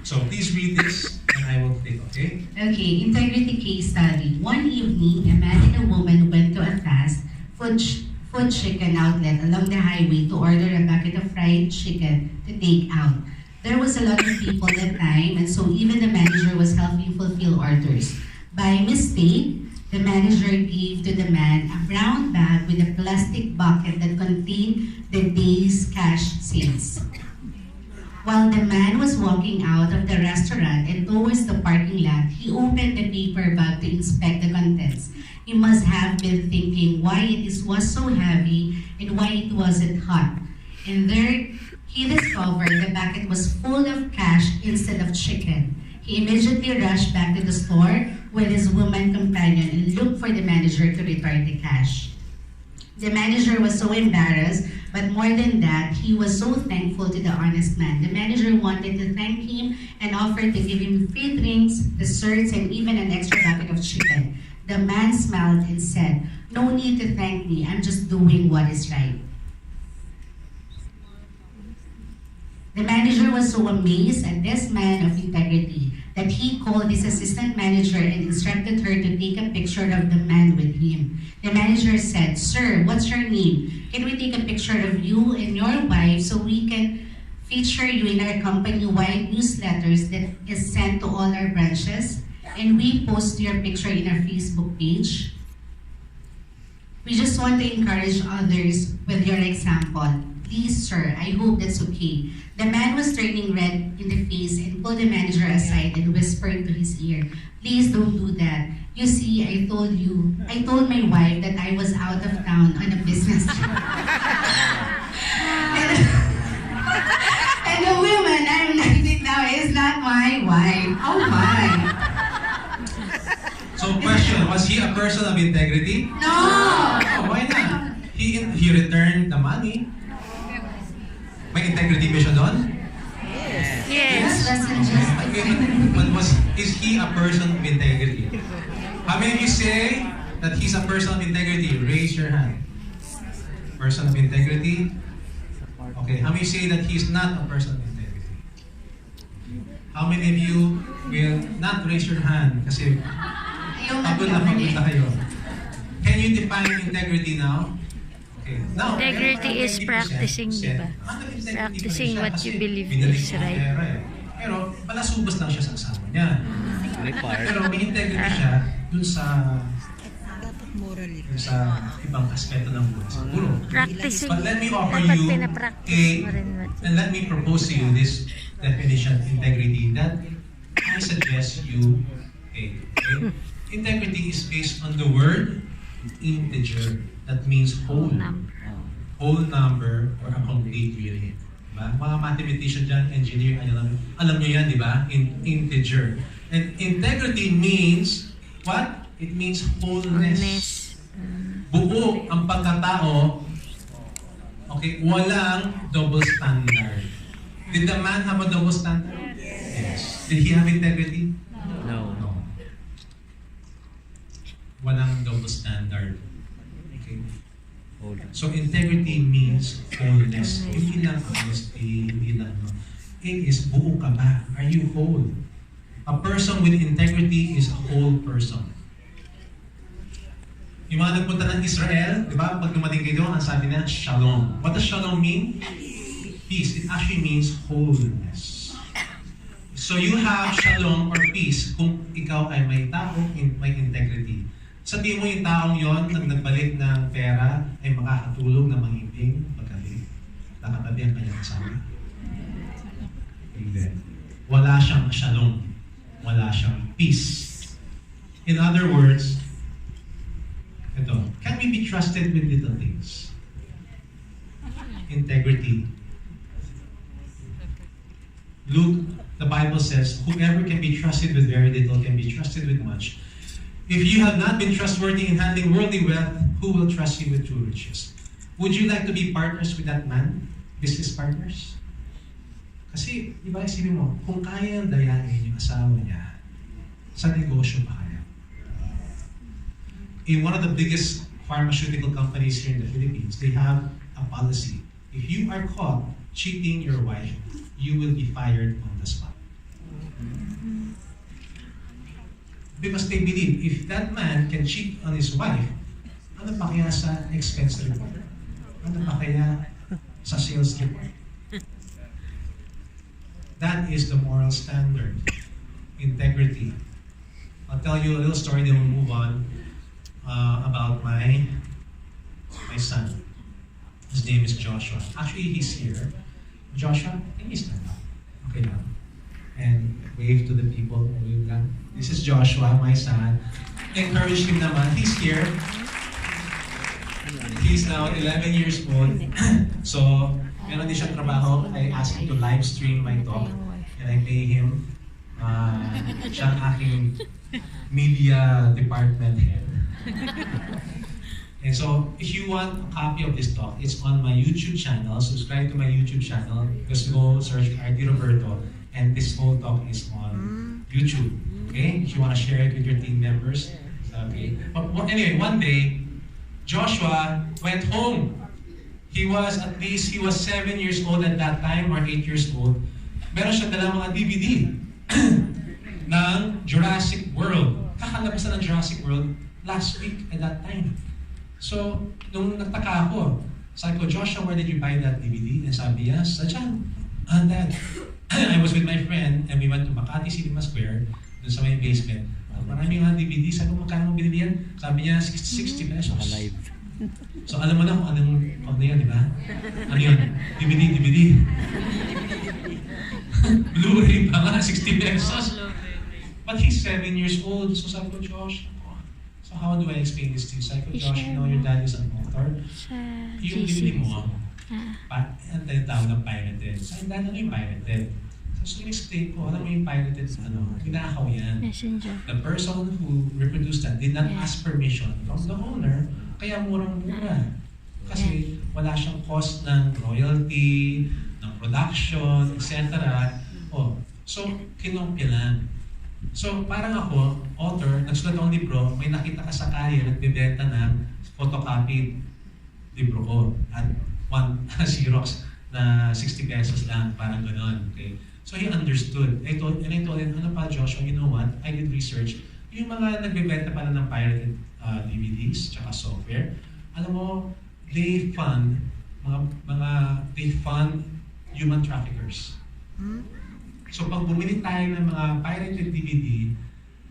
So please read this and I will take, okay? Okay, integrity case study. One evening, a man and a woman went to a fast food chicken outlet along the highway to order a bucket of fried chicken to take out. There was a lot of people that time, and so even the manager was helping fulfill orders. By mistake, the manager gave to the man a brown bag with a plastic bucket that contained the day's cash sales. While the man was walking out of the restaurant and towards the parking lot, he opened the paper bag to inspect the contents. He must have been thinking why was so heavy and why it wasn't hot. And there he discovered the bucket was full of cash instead of chicken. He immediately rushed back to the store with his woman companion and looked for the manager to return the cash. The manager was so embarrassed, but more than that, he was so thankful to the honest man. The manager wanted to thank him and offered to give him free drinks, desserts, and even an extra bucket of chicken. The man smiled and said, "No need to thank me, I'm just doing what is right." The manager was so amazed at this man of integrity that he called his assistant manager and instructed her to take a picture of the man with him. The manager said, "Sir, what's your name? Can we take a picture of you and your wife so we can feature you in our company-wide newsletters that is sent to all our branches? And we post your picture in our Facebook page. We just want to encourage others with your example. Please, sir, I hope that's okay." The man was turning red in the face and pulled the manager aside and whispered to his ear, "Please don't do that. You see, I told my wife that I was out of town on a business trip." and the woman I'm dating now is not my wife. Oh my. So question, was he a person of integrity? No! Oh, why not? He returned the money. May integrity ba siya doon? Yes. Doesn't just But is he a person of integrity? How many of you say that he's a person of integrity? Raise your hand. Person of integrity? Okay. How many say that he's not a person of integrity? How many of you will not raise your hand kasi pagod na kayo? Can you define integrity now? Okay. Now, Integrity is practicing, di ba? Practicing what you believe is right. Pero palasubas lang siya sa asawa niya. Pero may integrity siya dun sa ibang aspeto ng buhay siguro. Practicing. But let me offer Dapat you pinapractice mo rin natin. and let me propose to you this definition of integrity that I suggest you take. Okay? Integrity is based on the word integer. That means whole. Whole number or a complete unit. Diba? Mga mathematician dyan, engineer, alam nyo yan, di ba? Integer. And integrity means what? It means wholeness. Wholeness. Buo ang pagkatao. Okay, walang double standard. Did the man have a double standard? Yes. Did he have integrity? No. No. Walang double standard. Okay. Hold. So integrity means wholeness. Hindi lang honesty, hindi lang no. It is buo ka ba? Are you whole? A person with integrity is a whole person. Yung mga nagpunta ng Israel, di ba? Pag dumating kayo doon, ang sabi na, shalom. What does shalom mean? Peace. It actually means wholeness. So you have shalom or peace kung ikaw ay may tao, may integrity. Sabihin mo yung taong yon nang nagbalik ng pera ay makakatulog na mangibing paggabi. Nakatabi ang kanyang kasama. Hindi. Wala siyang shalom. Wala siyang peace. In other words, ito, can we be trusted with little things? Integrity. Luke, the Bible says, whoever can be trusted with very little can be trusted with much. If you have not been trustworthy in handling worldly wealth, who will trust you with true riches? Would you like to be partners with that man? Business partners? Kasi, di ba, isipin mo, kung kaya dayain yung asawa niya, sa negosyo pa kaya. In one of the biggest pharmaceutical companies here in the Philippines, they have a policy. If you are caught cheating your wife, you will be fired on the spot. Because they believe, if that man can cheat on his wife, ano pa kaya sa expense report? Ano pa kaya sa sales report? That is the moral standard. Integrity. I'll tell you a little story, then we'll move on about my son. His name is Joshua. Actually, he's here. Joshua, can you stand up? Okay now. And wave to the people. Wave lang. This is Joshua, my son. Encourage him naman. He's here. He's now 11 years old. So, meron din siyang trabaho. I asked him to live stream my talk. And I pay him. Siya ang aking media department head. And so, if you want a copy of this talk, it's on my YouTube channel. Subscribe to my YouTube channel. Just go search ROBERTO Roberto. And this whole talk is on YouTube. Okay? If you want to share it with your team members. Okay. But anyway, one day, Joshua went home. He was 7 years old at that time, or 8 years old. Meron siya dalang mga DVD ng Jurassic World. Kakalabas na ng Jurassic World last week at that time. So, nung nagtaka ako, sabi ko, Joshua, where did you buy that DVD? And sabi niya, sa dyan. And Dad, I was with my friend and we went to Makati Cinema Square, dun sa may basement. Maraming mga DVD. Sabi ko, magkano mo binili yan? Sabi niya, 60 pesos. Alive. So, alam mo na kung anong yun, di ba? Ano yun? DVD. Blu-ray pa nga, 60 pesos. But he's 7 years old. So sabi ko, Josh, so how do I explain this to you? Sabi ko, Josh, you know your dad is an author. Yung binili mo, ang tawag ng pirated. Sabi, Dad, ano yung pirated? So in-explain ko, alam mo yung pirated, pinakaw yan. Messenger. The person who reproduced that did not ask permission from the owner, kaya murang-mura. Kasi wala siyang cost ng royalty, ng production, etc. Oh, so, kinopya lang. So, parang ako, author, nagsulat akong libro, may nakita ka sa kalye, nagbebenta ng photocopied libro ko. At one Xerox na 60 pesos lang, parang gano'n. Okay? So, he understood. I told him, ano pa, Joshua, you know what? I did research. Yung mga nagbebenta pala ng pirated DVDs, tsaka software, alam mo, they fund human traffickers. So pag bumili tayo ng mga pirated DVD,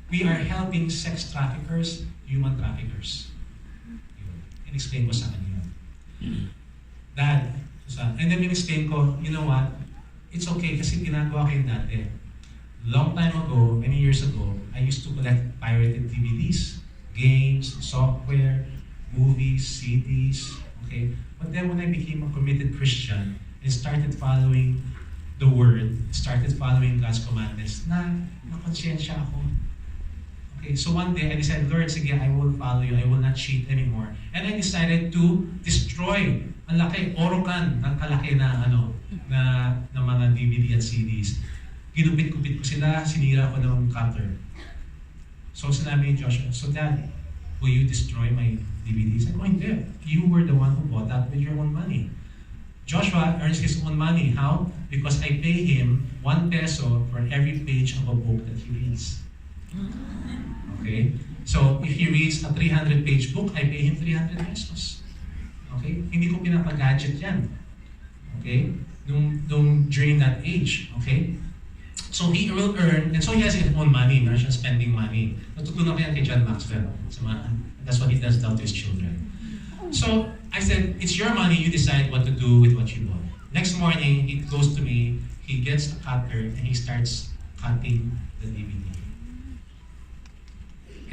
we are helping sex traffickers, human traffickers. In-explain ko sa kanya. Dad, and then in-explain ko, you know what? It's okay kasi ginagawa ko yun dati. Long time ago, many years ago, I used to collect pirated DVDs, games, software, movies, CDs, okay? But then when I became a committed Christian and started following the Word, started following God's commandments, nakonsensya ako. Okay, so one day I decided, Lord, sige, I will follow you. I will not cheat anymore. And I decided to destroy ang laki, orokan, ng kalaki na mga DVD at CDs. Ginupit-kupit ko sila, sinira ko ng cutter. So sinabi ni Joshua, so Dad, will you destroy my DVDs? I go, hindi. You were the one who bought that with your own money. Joshua earns his own money. How? Because I pay him 1 peso for every page of a book that he reads. Okay? So if he reads a 300-page book, I pay him 300 pesos. Okay? Hindi ko pinapag-gadget yan. Okay? During that age. Okay? So he will earn, and so he has his own money, meron siyang spending money. Natutunan ko yan kay John Maxwell. That's what he does down to his children. So I said, it's your money, you decide what to do with what you bought. Next morning, he goes to me, he gets a cutter, and he starts cutting the DVD.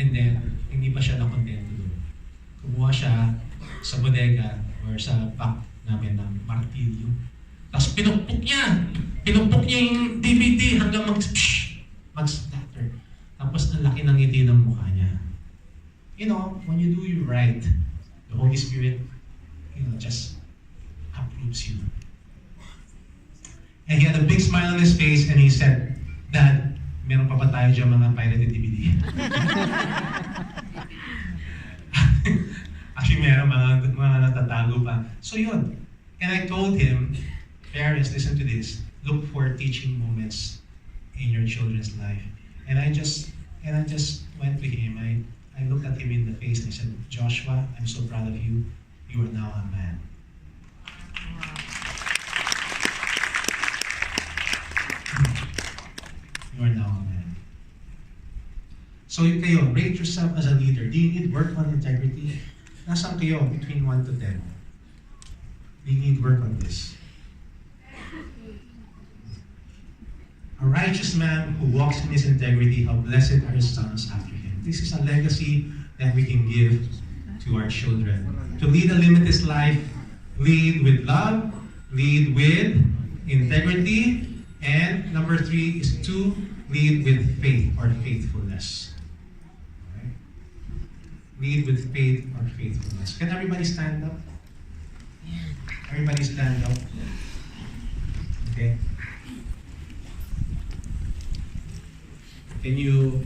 And then, hindi pa siya nakontento doon. Kumuha siya sa bodega or sa pack namin ng martilyo. Tapos pinukpok niya yung DVD hanggang mag-splatter. Tapos ang laki ng ngiti ng mukha niya. You know, when you do you right, the Holy Spirit, just approves you. And he had a big smile on his face and he said, Dad, meron pa ba tayo dyan mga pirated DVD? Actually, meron mga natatago pa. So yun. And I told him, parents, listen to this. Look for teaching moments in your children's life. And I just went to him. I looked at him in the face and I said, Joshua, I'm so proud of you. You are now a man. You are now a man. So kayo, rate yourself as a leader. Do you need work on integrity? Nasaan kayo between 1 to 10? Do you need work on this? A righteous man who walks in his integrity, how blessed are his sons after him. This is a legacy that we can give to our children. To lead a limitless life, lead with love, lead with integrity, and number 3 is to lead with faith or faithfulness. Okay? Lead with faith or faithfulness. Can everybody stand up? Everybody stand up. Okay. Do you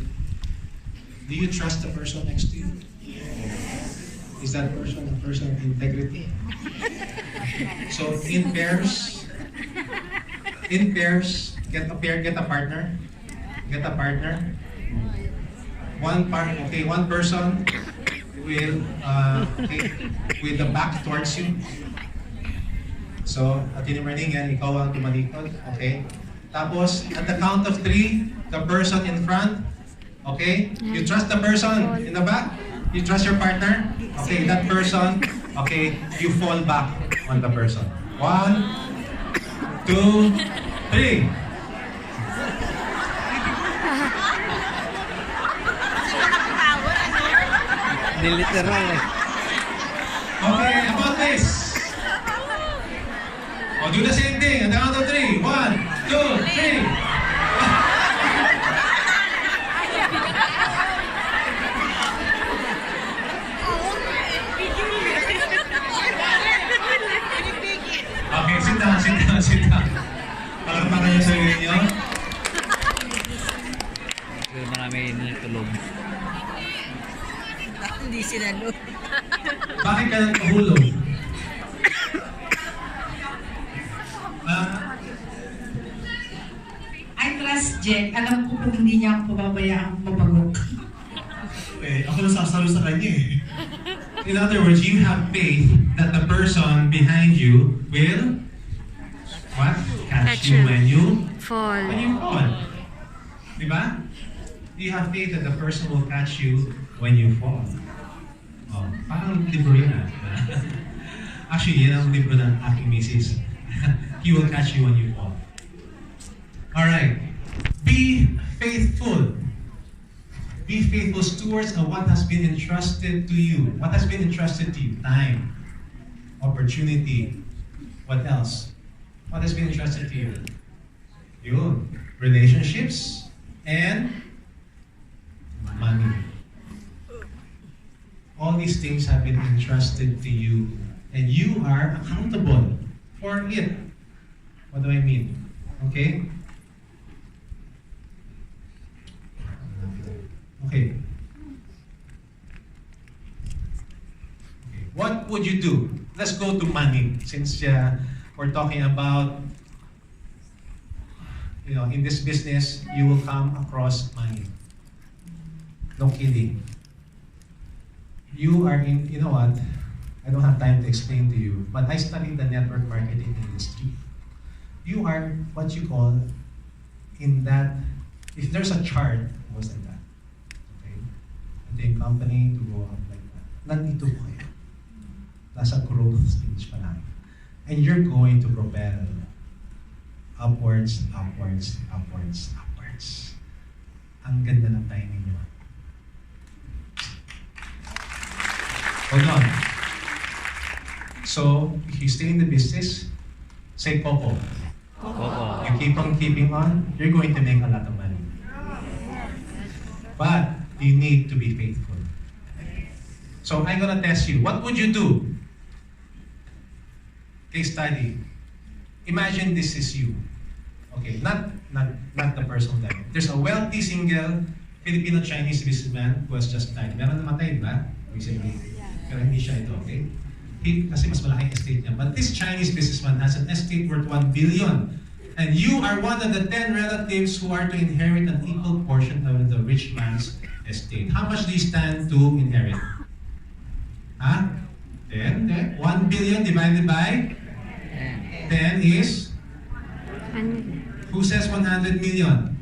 trust the person next to you? Yes. Is that person a person of integrity? So in pairs, get a partner. One person will with the back towards you. So at the morning yan, ikaw ang tumalikod, okay? Tapos at the count of 3, the person in front, okay? You trust the person in the back? You trust your partner? Okay, that person, okay, you fall back on the person. 1, 2, 3. Literal eh. Okay, about this. Do the same thing. At the count of 3. 1, 2, 3. Okay, sit down. Para yung sarili niyo. Marami natulog. Hindi sila no. Bakit ka nagpahulog? I trust Jack. Alam ko kung hindi niya ako pababayaan mapagok. Ako nasasalo sa kanya eh. In other words, you have faith that the person behind you will what? Catch you when you fall. Diba? You have faith that the person will catch you when you fall. Oh, parang libro yun ah. Actually, yan ang libro ng aking misis. He will catch you when you fall. Alright. Be faithful. Be faithful stewards of what has been entrusted to you. What has been entrusted to you? Time. Opportunity. What else? What has been entrusted to you? Yun. Relationships and money. All these things have been entrusted to you, and you are accountable for it. What do I mean? Okay? Okay. What would you do? Let's go to money, since we're talking about, in this business, you will come across money. No kidding. You are in, you know what? I don't have time to explain to you, but I studied the network marketing industry. You are what you call in that, if there's a chart, it was like that. Okay? Ito yung company to go up like that. Nandito po kayo. Nasa growth stage pa lang. And you're going to propel upwards, upwards, upwards, upwards. Ang ganda ng timing nyo. Hold on. So, if you stay in the business, say Coco. Coco. You keep on keeping on, you're going to make a lot of money. But you need to be faithful. So I'm gonna test you. What would you do? Case study. Imagine this is you. Okay, not the person that. There's a wealthy single Filipino-Chinese businessman who has just died. Meron namatay, di ba? Recently. Pero hindi siya ito, okay? Kasi mas malaking estate niya. But this Chinese businessman has an estate worth 1 billion. And you are one of the 10 relatives who are to inherit an equal portion of the rich man's estate. How much do you stand to inherit? Huh? 10? 1 billion divided by 10 is? Who says 100 million?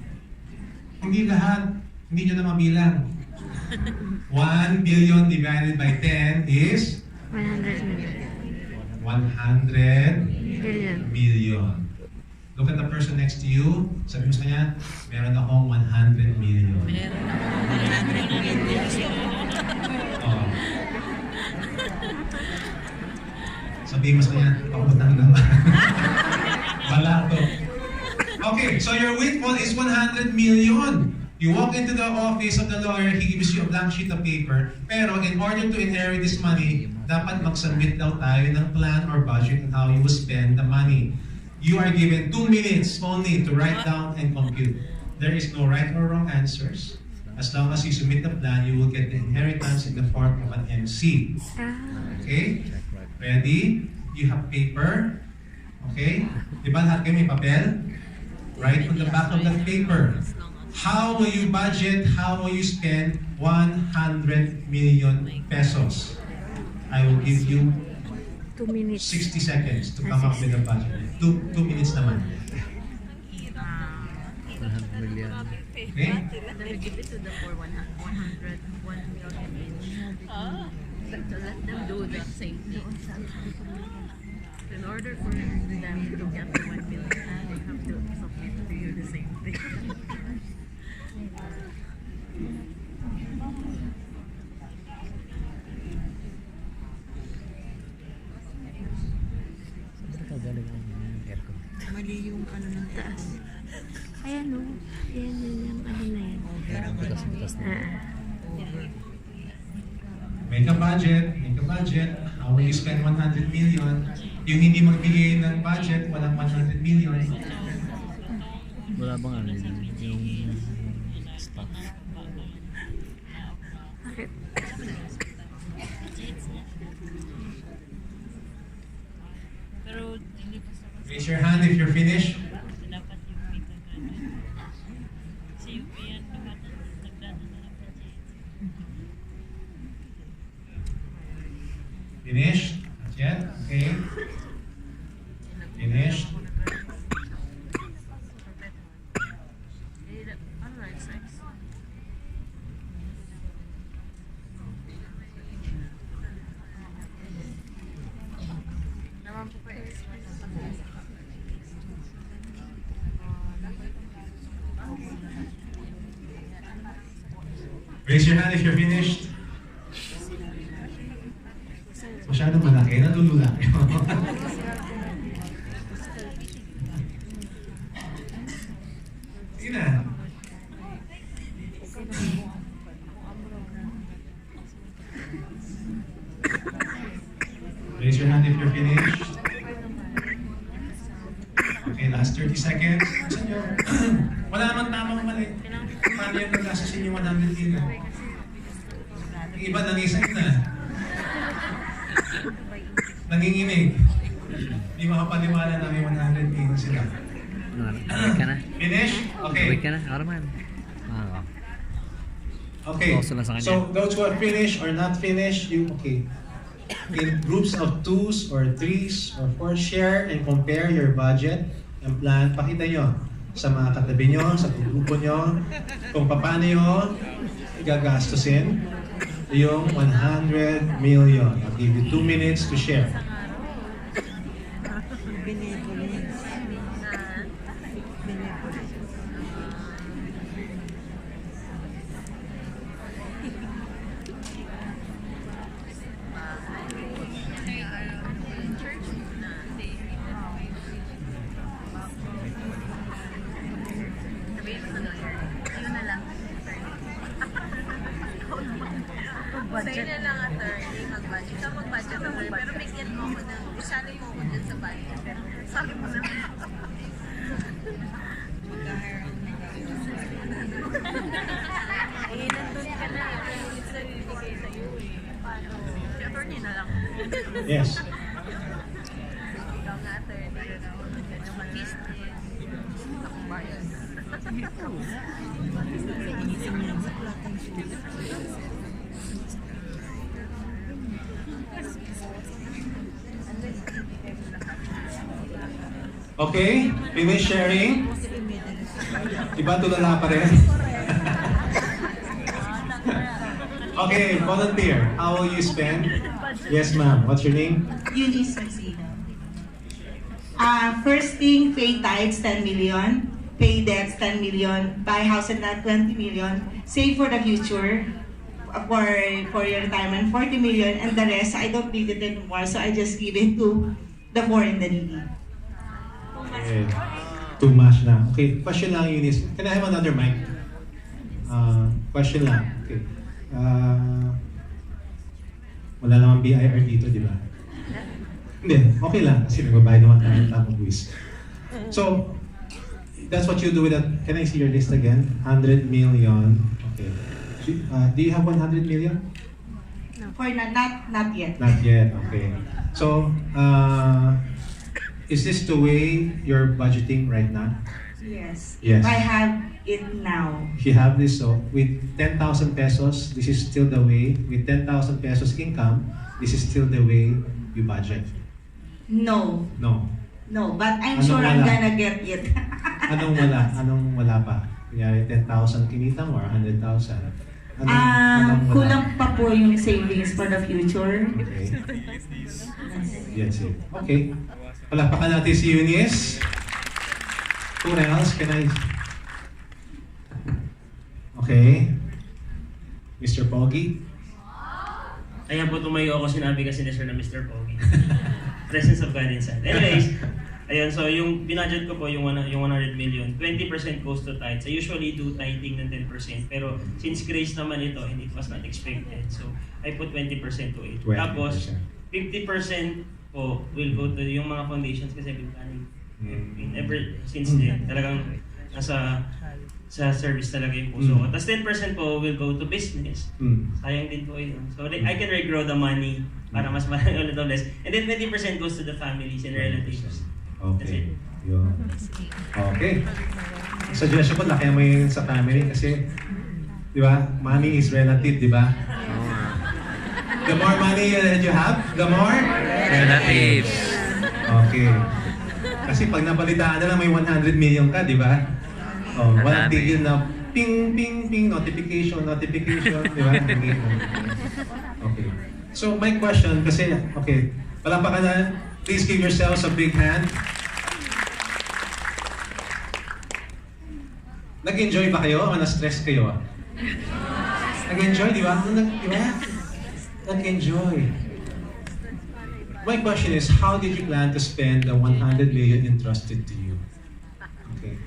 Hindi lahat. Hindi nyo na mabilang. 1 billion divided by 10 is? 100 million. 100 million. Look at the person next to you. Sabi mo sa kanya, meron akong 100 million. Meron akong 100 million. Oh. Sabi mo sa kanya, pakutang naman. Wala to. Okay, so your windfall is 100 million. You walk into the office of the lawyer, he gives you a blank sheet of paper. Pero in order to inherit this money, dapat mag-submit daw tayo ng plan or budget on how you will spend the money. You are given 2 minutes only to write down and compute. There is no right or wrong answers. As long as you submit the plan, you will get the inheritance in the form of an MC. Okay? Ready? You have paper. Okay? Di ba lahat kayo may papel? Write on the back of that paper. How will you budget? How will you spend 100 million pesos? I will give you 2 minutes. 60 seconds to come up with a budget. 2 minutes naman. 100 million. Okay? Then give it to the poor 1 million each. To let them do the same thing. In order for them to get the 1 million, they have to submit to you the same thing. Mali yung ano ng taas. Ayan o. Ayan yung ano na yan. Butas-butas na. Make a budget. Make a budget. How will you spend 100 million? Yung hindi magbigay ng budget, walang 100 million. Wala bang ano yung stock? Bakit? Raise your hand if you're finished. Finished? Not yet? Okay. Finished? Raise your hand if you're finished. Masyadong malaki, natulula kayo. Sige na. Raise your hand if you're finished. Okay, last 30 seconds. Saan nyo? Wala naman tamang mali. Paano yung nagkasasin yung 100 million? Yung iba nangisay na. Nanginginig. Hindi makapaniwala na may 100 million sila. Wait ka na. Finish? Okay. Wait ka na. Araman. Okay. Close lang sa kanya. So, those who are finished or not finished, okay. In groups of 2s or 3s or 4, share and compare your budget and plan. Pakita nyo sa mga katabi nyo, sa grupo nyo, kung paano nyo igagastusin yung 100 million. I'll give you 2 minutes to share. Sa'yo na lang, attorney, mag-budget. Ikaw mag-budget ako, pero bigyan mo ako ng, isali mo ako dyan sa budget. Sabi mo naman. Eh, nandun ka na. Pero it's na bibigay sa'yo eh. Paano? Si attorney na lang. Yes. Ikaw nga, attorney. Ganyan ka business. Akong bayad. Okay, finish sharing. Iba tulala pa rin. Okay, volunteer. How will you spend? Yes, ma'am. What's your name? Eunice Magsino. First thing, pay tithes 10 million, pay debts 10 million, buy house and lot 20 million, save for the future, for your retirement 40 million, and the rest, I don't need it anymore, so I just give it to the poor and the needy. Okay. Too much na. Okay, question lang, Eunice. Can I have another mic? Question lang. Okay. Wala namang BIR dito, di ba? Hindi, okay lang. Kasi nagbabayad naman tayo ng tamang buwis. So, that's what you do with that. Can I see your list again? 100 million. Okay. Do you have 100 million? No, for not yet. Not yet, okay. So, is this the way you're budgeting right now? Yes. Yes. I have it now. If you have this, so with 10,000 pesos, this is still the way. With 10,000 pesos income, this is still the way you budget. No. No. No, but I'm Anong sure I'm wala? gonna get it. Anong wala? Anong wala pa? Kunyari 10,000 kinita mo or 100,000? Anong wala? Kulang pa po yung savings for the future. Okay. Yes, it. Okay. Palakpakan natin si Eunice. Who else can I... Okay. Mr. Pogi. Ayan po, tumayo ako, sinabi kasi ni Sir na Mr. Pogi. Presence of God inside. Anyways, ayun, so yung binudget ko po, yung 100 million, 20% goes to tithes. I usually do tithing ng 10%, pero since grace naman ito, and it was not expected, so I put 20% to it. 20%. Tapos, 50% po will go to yung mga foundations kasi I've been planning. Ever since then, talagang nasa sa service talaga yung puso ko. Tapos 10% po will go to business. Sayang din po yun. So I can regrow the money para mas marami ulit less. And then 20% goes to the families and relatives. That's Okay. it. Yun. Okay. Suggestion ko, laki mo yun sa family kasi, di ba, money is relative, di ba? The more money that you have, the more Relatives. Okay. Kasi pag nabalitaan na lang may 100 million ka, di ba? Oh, walang tigil na ping, ping, ping, notification, di ba? Okay. So, my question, kasi, okay, palakpakan na, please give yourselves a big hand. Nag-enjoy ba kayo o na-stress kayo? Nag-enjoy, di ba? Di ba? Nag-enjoy. My question is, how did you plan to spend the 100 million entrusted to you? Okay.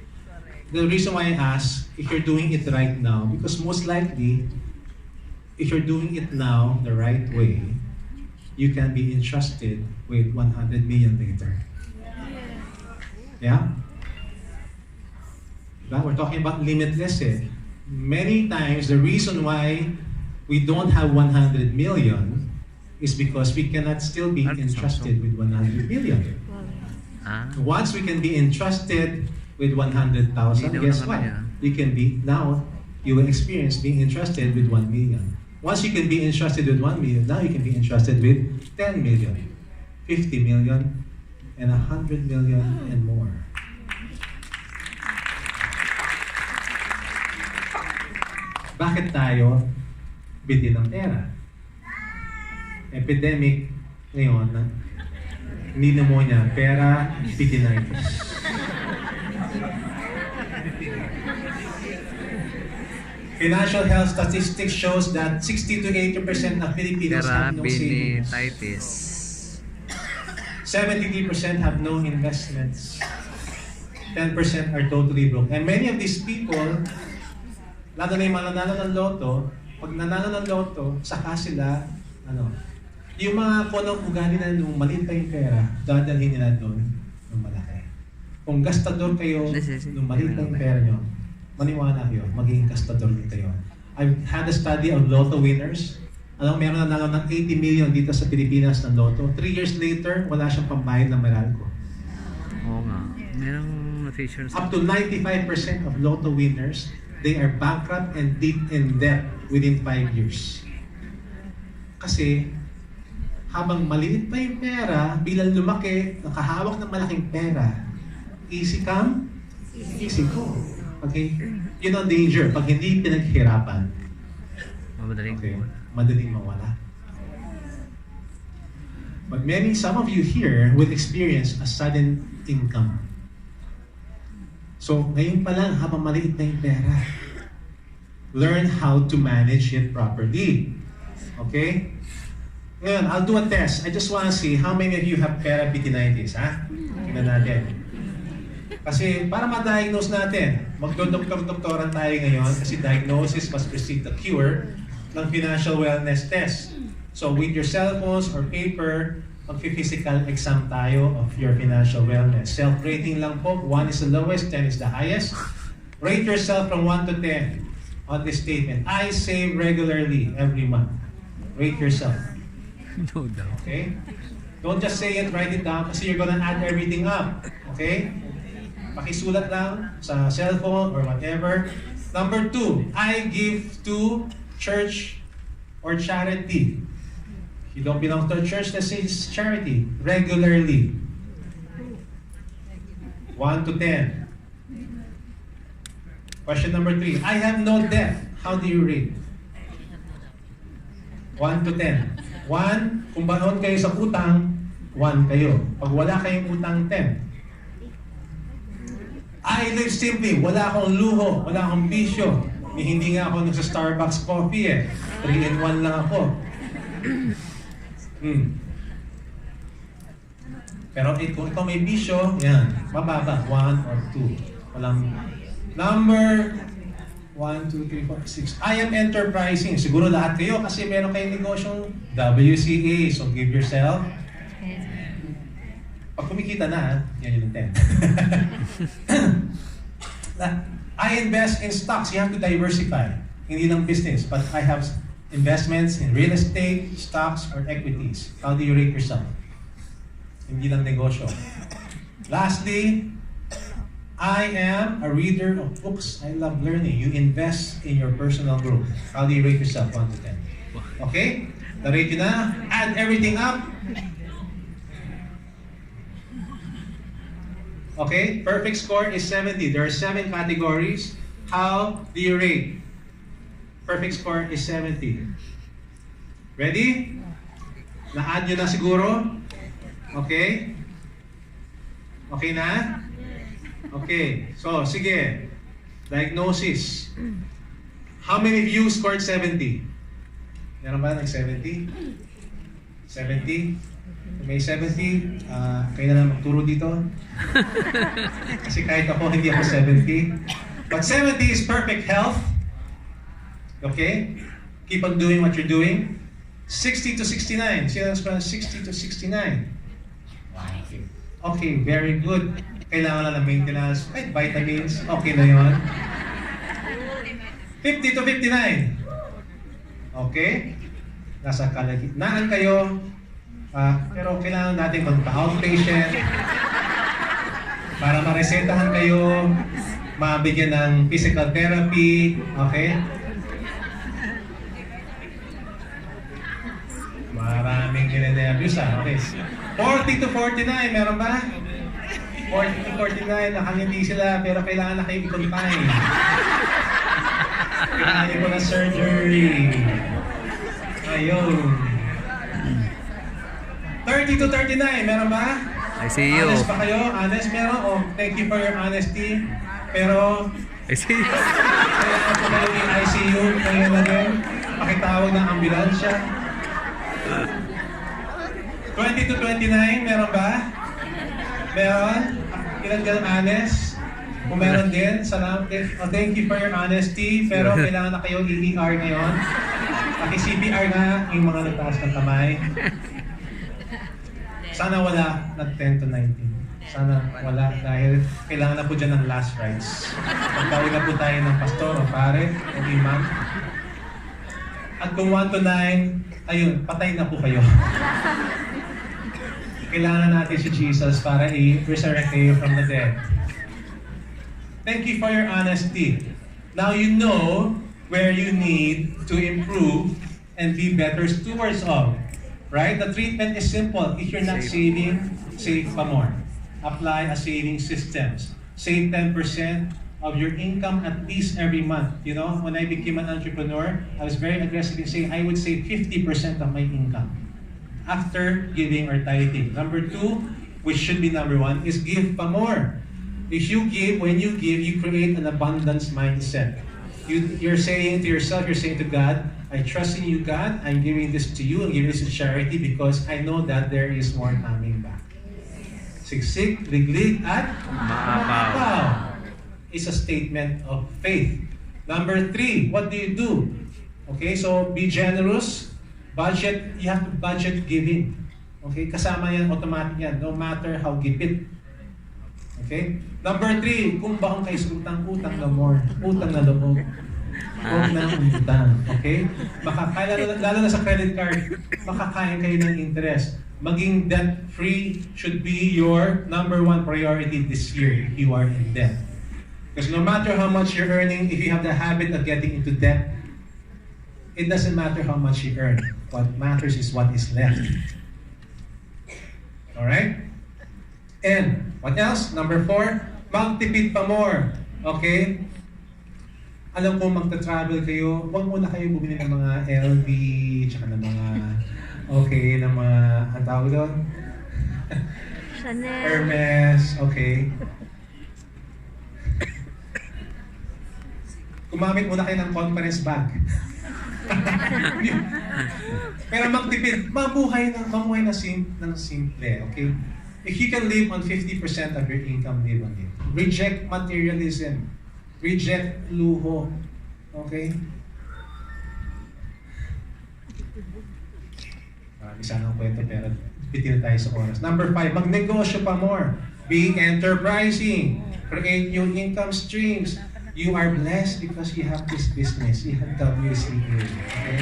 The reason why I ask, if you're doing it right now, because most likely, if you're doing it now the right way, you can be entrusted with 100 million later. Yeah? Diba? We're talking about limitless eh. Many times, the reason why we don't have 100 million is because we cannot still be entrusted with 100 million. Once we can be entrusted with 100,000, guess what? You can be, now, you will experience being entrusted with 1 million. Once you can be entrusted with 1 million, now you can be entrusted with 10 million, 50 million, and 100 million and more. Bakit tayo bitin ng pera? Epidemic ngayon, hindi pneumonia, pera, bitinitis. Financial health statistics shows that 60 to 80% of Filipinos have no savings. 73% have no investments. 10% are totally broke. And many of these people, lalo na yung mananalo ng loto, pag nanalo ng loto, saka sila, yung mga punong ugali na nung maliit pa yung pera, dadalhin nila doon ng malaki. Kung gastador kayo nung maliit pa yung pera nyo, maniwala kayo, magiging gastador din kayo. I've had a study of lotto winners. Meron na nanalo ng 80 million dito sa Pilipinas ng lotto. 3 years later, wala siyang pambayad ng Meralco. Oo nga. Merong notation. Up to 95% of lotto winners, they are bankrupt and deep in debt within 5 years. Kasi, habang maliit pa yung pera, bilang lumaki, nakahawak ng malaking pera, easy come, easy go. Okay? Yun ang danger. Pag hindi pinaghirapan, madaling mawala. But some of you here will experience a sudden income. So, ngayon pa lang, habang maliit na yung pera, learn how to manage it properly. Okay? Ngayon, I'll do a test. I just want to see how many of you have pera bitinitis, ha? Tingnan natin. Kasi para ma-diagnose natin, magdodoktor-doktoran tayo ngayon kasi diagnosis must precede the cure ng financial wellness test. So with your cell phones or paper, mag-physical exam tayo of your financial wellness. Self-rating lang po. 1 is the lowest, 10 is the highest. Rate yourself from 1 to 10 on this statement. I save regularly every month. Rate yourself. No doubt. Okay? Don't just say it, write it down kasi you're gonna add everything up. Okay? Pakisulat lang sa cellphone or whatever. Number 2, I give to church or charity. If you don't belong to a church, let's say it's charity. Regularly. 1 to 10. Question number 3, I have no debt. How do you rate? 1 to 10. 1, kung baon kayo sa utang, 1 kayo. Pag wala kayong utang, 10. I live simply. Wala akong luho. Wala akong bisyo. Hindi nga ako sa Starbucks coffee eh. 3-in-1 lang ako. Pero kung ikaw may bisyo, yan. Mababa. 1 or 2. Walang... Number 1, 2, 3, 4, 6. I am enterprising. Siguro lahat kayo kasi meron kayong negosyong WCA. So give yourself. Pag kumikita na, yan yung 10. I invest in stocks. You have to diversify. Hindi lang business, but I have investments in real estate, stocks, or equities. How do you rate yourself? Hindi lang negosyo. Lastly, I am a reader of books. I love learning. You invest in your personal growth. How do you rate yourself? 1 to 10. Okay? Na-rate yun na. Add everything up. Okay? Perfect score is 70. There are 7 categories. How do you rate? Perfect score is 70. Ready? Na-add nyo na siguro? Okay? Okay na? Okay. So, sige. Diagnosis. How many of you scored 70? Meron ba nag-70? 70? Kung may 70, kayo na lang magturo dito. Kasi kahit ako, hindi ako 70. But 70 is perfect health. Okay? Keep on doing what you're doing. 60 to 69. Sino ang score ng 60 to 69? Okay, very good. Kailangan na ng maintenance. Ay, vitamins. Okay na yun. 50 to 59. Okay? Nasa kalagitnaan kayo. Pero kailangan natin magpa-outpatient para maresetahan kayo, mabigyan ng physical therapy. Okay? Maraming ninenervyos okay. 40 to 49, meron ba? 40 to 49, nakangiti sila pero kailangan na kayo i-confine. Kailangan ko na surgery. Ayun. 30 to 39, meron ba? I see you. Honest ba kayo? Honest meron? Oh, thank you for your honesty. Pero, I see you. kailangan ko na yung ICU. Ngayon na din. Pakitawag ng ambulansya. 20 to 29, meron ba? Meron? Ilan dyan honest? Kung meron din, salamat din. Oh, thank you for your honesty. Pero kailangan na kayo ER ngayon. Paki-CPR na yung mga nagtaas ng kamay. Sana wala na 10 to 19. Sana wala dahil kailangan na po dyan ng last rites. Pagtawag na po tayo ng pastor o pare o imam. At kung 1 to 9, ayun, patay na po kayo. Kailangan natin si Jesus para i-resurrect kayo from the dead. Thank you for your honesty. Now you know where you need to improve and be better stewards of. Right? The treatment is simple. If you're not saving, save pa more. Apply a saving systems. Save 10% of your income at least every month. You know, when I became an entrepreneur, I was very aggressive in saying I would save 50% of my income after giving or tithing. Number 2, which should be number 1, is give pa more. If you give, when you give, you create an abundance mindset. You're saying to yourself, you're saying to God, I trust in you, God. I'm giving this to you. I'm giving this to charity because I know that there is more coming back. Siksik, liglig, at maapaw. It's a statement of faith. Number 3, what do you do? Okay, so be generous. Budget, you have to budget giving. Okay, kasama yan, automatic yan, no matter how gipit. Okay? Number 3, kung baong kayo sa utang na more, utang na loob. Huwag na utang. Okay? Lalo na sa credit card, makakain kayo ng interest. Maging debt-free should be your number 1 priority this year if you are in debt. Because no matter how much you're earning, if you have the habit of getting into debt, it doesn't matter how much you earn. What matters is what is left. Alright? And, what else? Number 4, magtipid pa more. Okay? Alam ko magta-travel kayo, huwag muna kayo bumili ng mga LV, tsaka ng mga, okay, ng mga, ang tawag doon? Chanel. Hermes, okay. Gumamit muna kayo ng conference bag. Pero magtipid, mamuhay na simple, okay? If you can live on 50% of your income, live on it. Reject materialism. Reject luho. Okay? Marami sana ang kwento pero bitin tayo sa oras. Number 5, magnegosyo pa more. Be enterprising. Create new income streams. You are blessed because you have this business. You have WCA. Okay?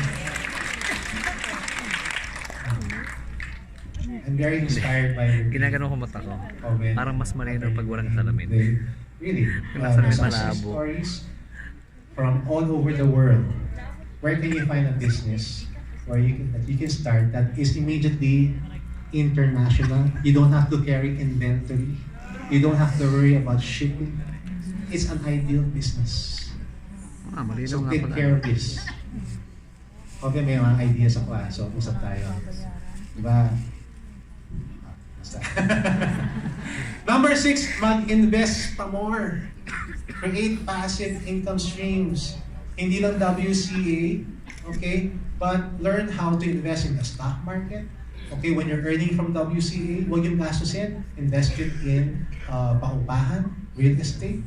I'm very inspired by your Ginagano ko mata ko. Parang mas malinaw pag walang salamin. Really? Salamin Success malabo. stories from all over the world. Where can you find a business where that you can start that is immediately international? You don't have to carry inventory. You don't have to worry about shipping. It's an ideal business. Malinaw So nga take pala. care of this. Okay, may mga ideas ako so usap tayo. Diba? Basta. Number 6, mag-invest pa more. Create passive income streams. Hindi lang WCA, okay? But learn how to invest in the stock market. Okay, when you're earning from WCA, huwag yung gastusin. Invest it in paupahan, real estate.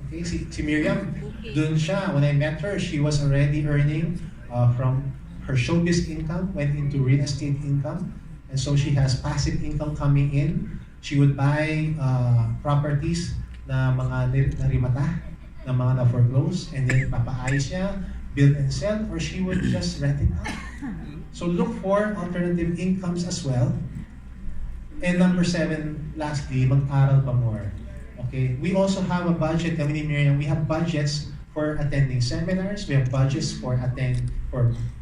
Okay, si Miriam, dun siya. When I met her, she was already earning from her showbiz income went into real estate income, and so she has passive income coming in. She would buy properties na mga narimata, na mga na-foreclose, and then papaayos niya, build and sell, or she would just rent it out. So look for alternative incomes as well. And number 7, lastly, mag-aral pa more. Okay, we also have a budget, kami ni Miriam, we have budgets for attending seminars, we have budgets for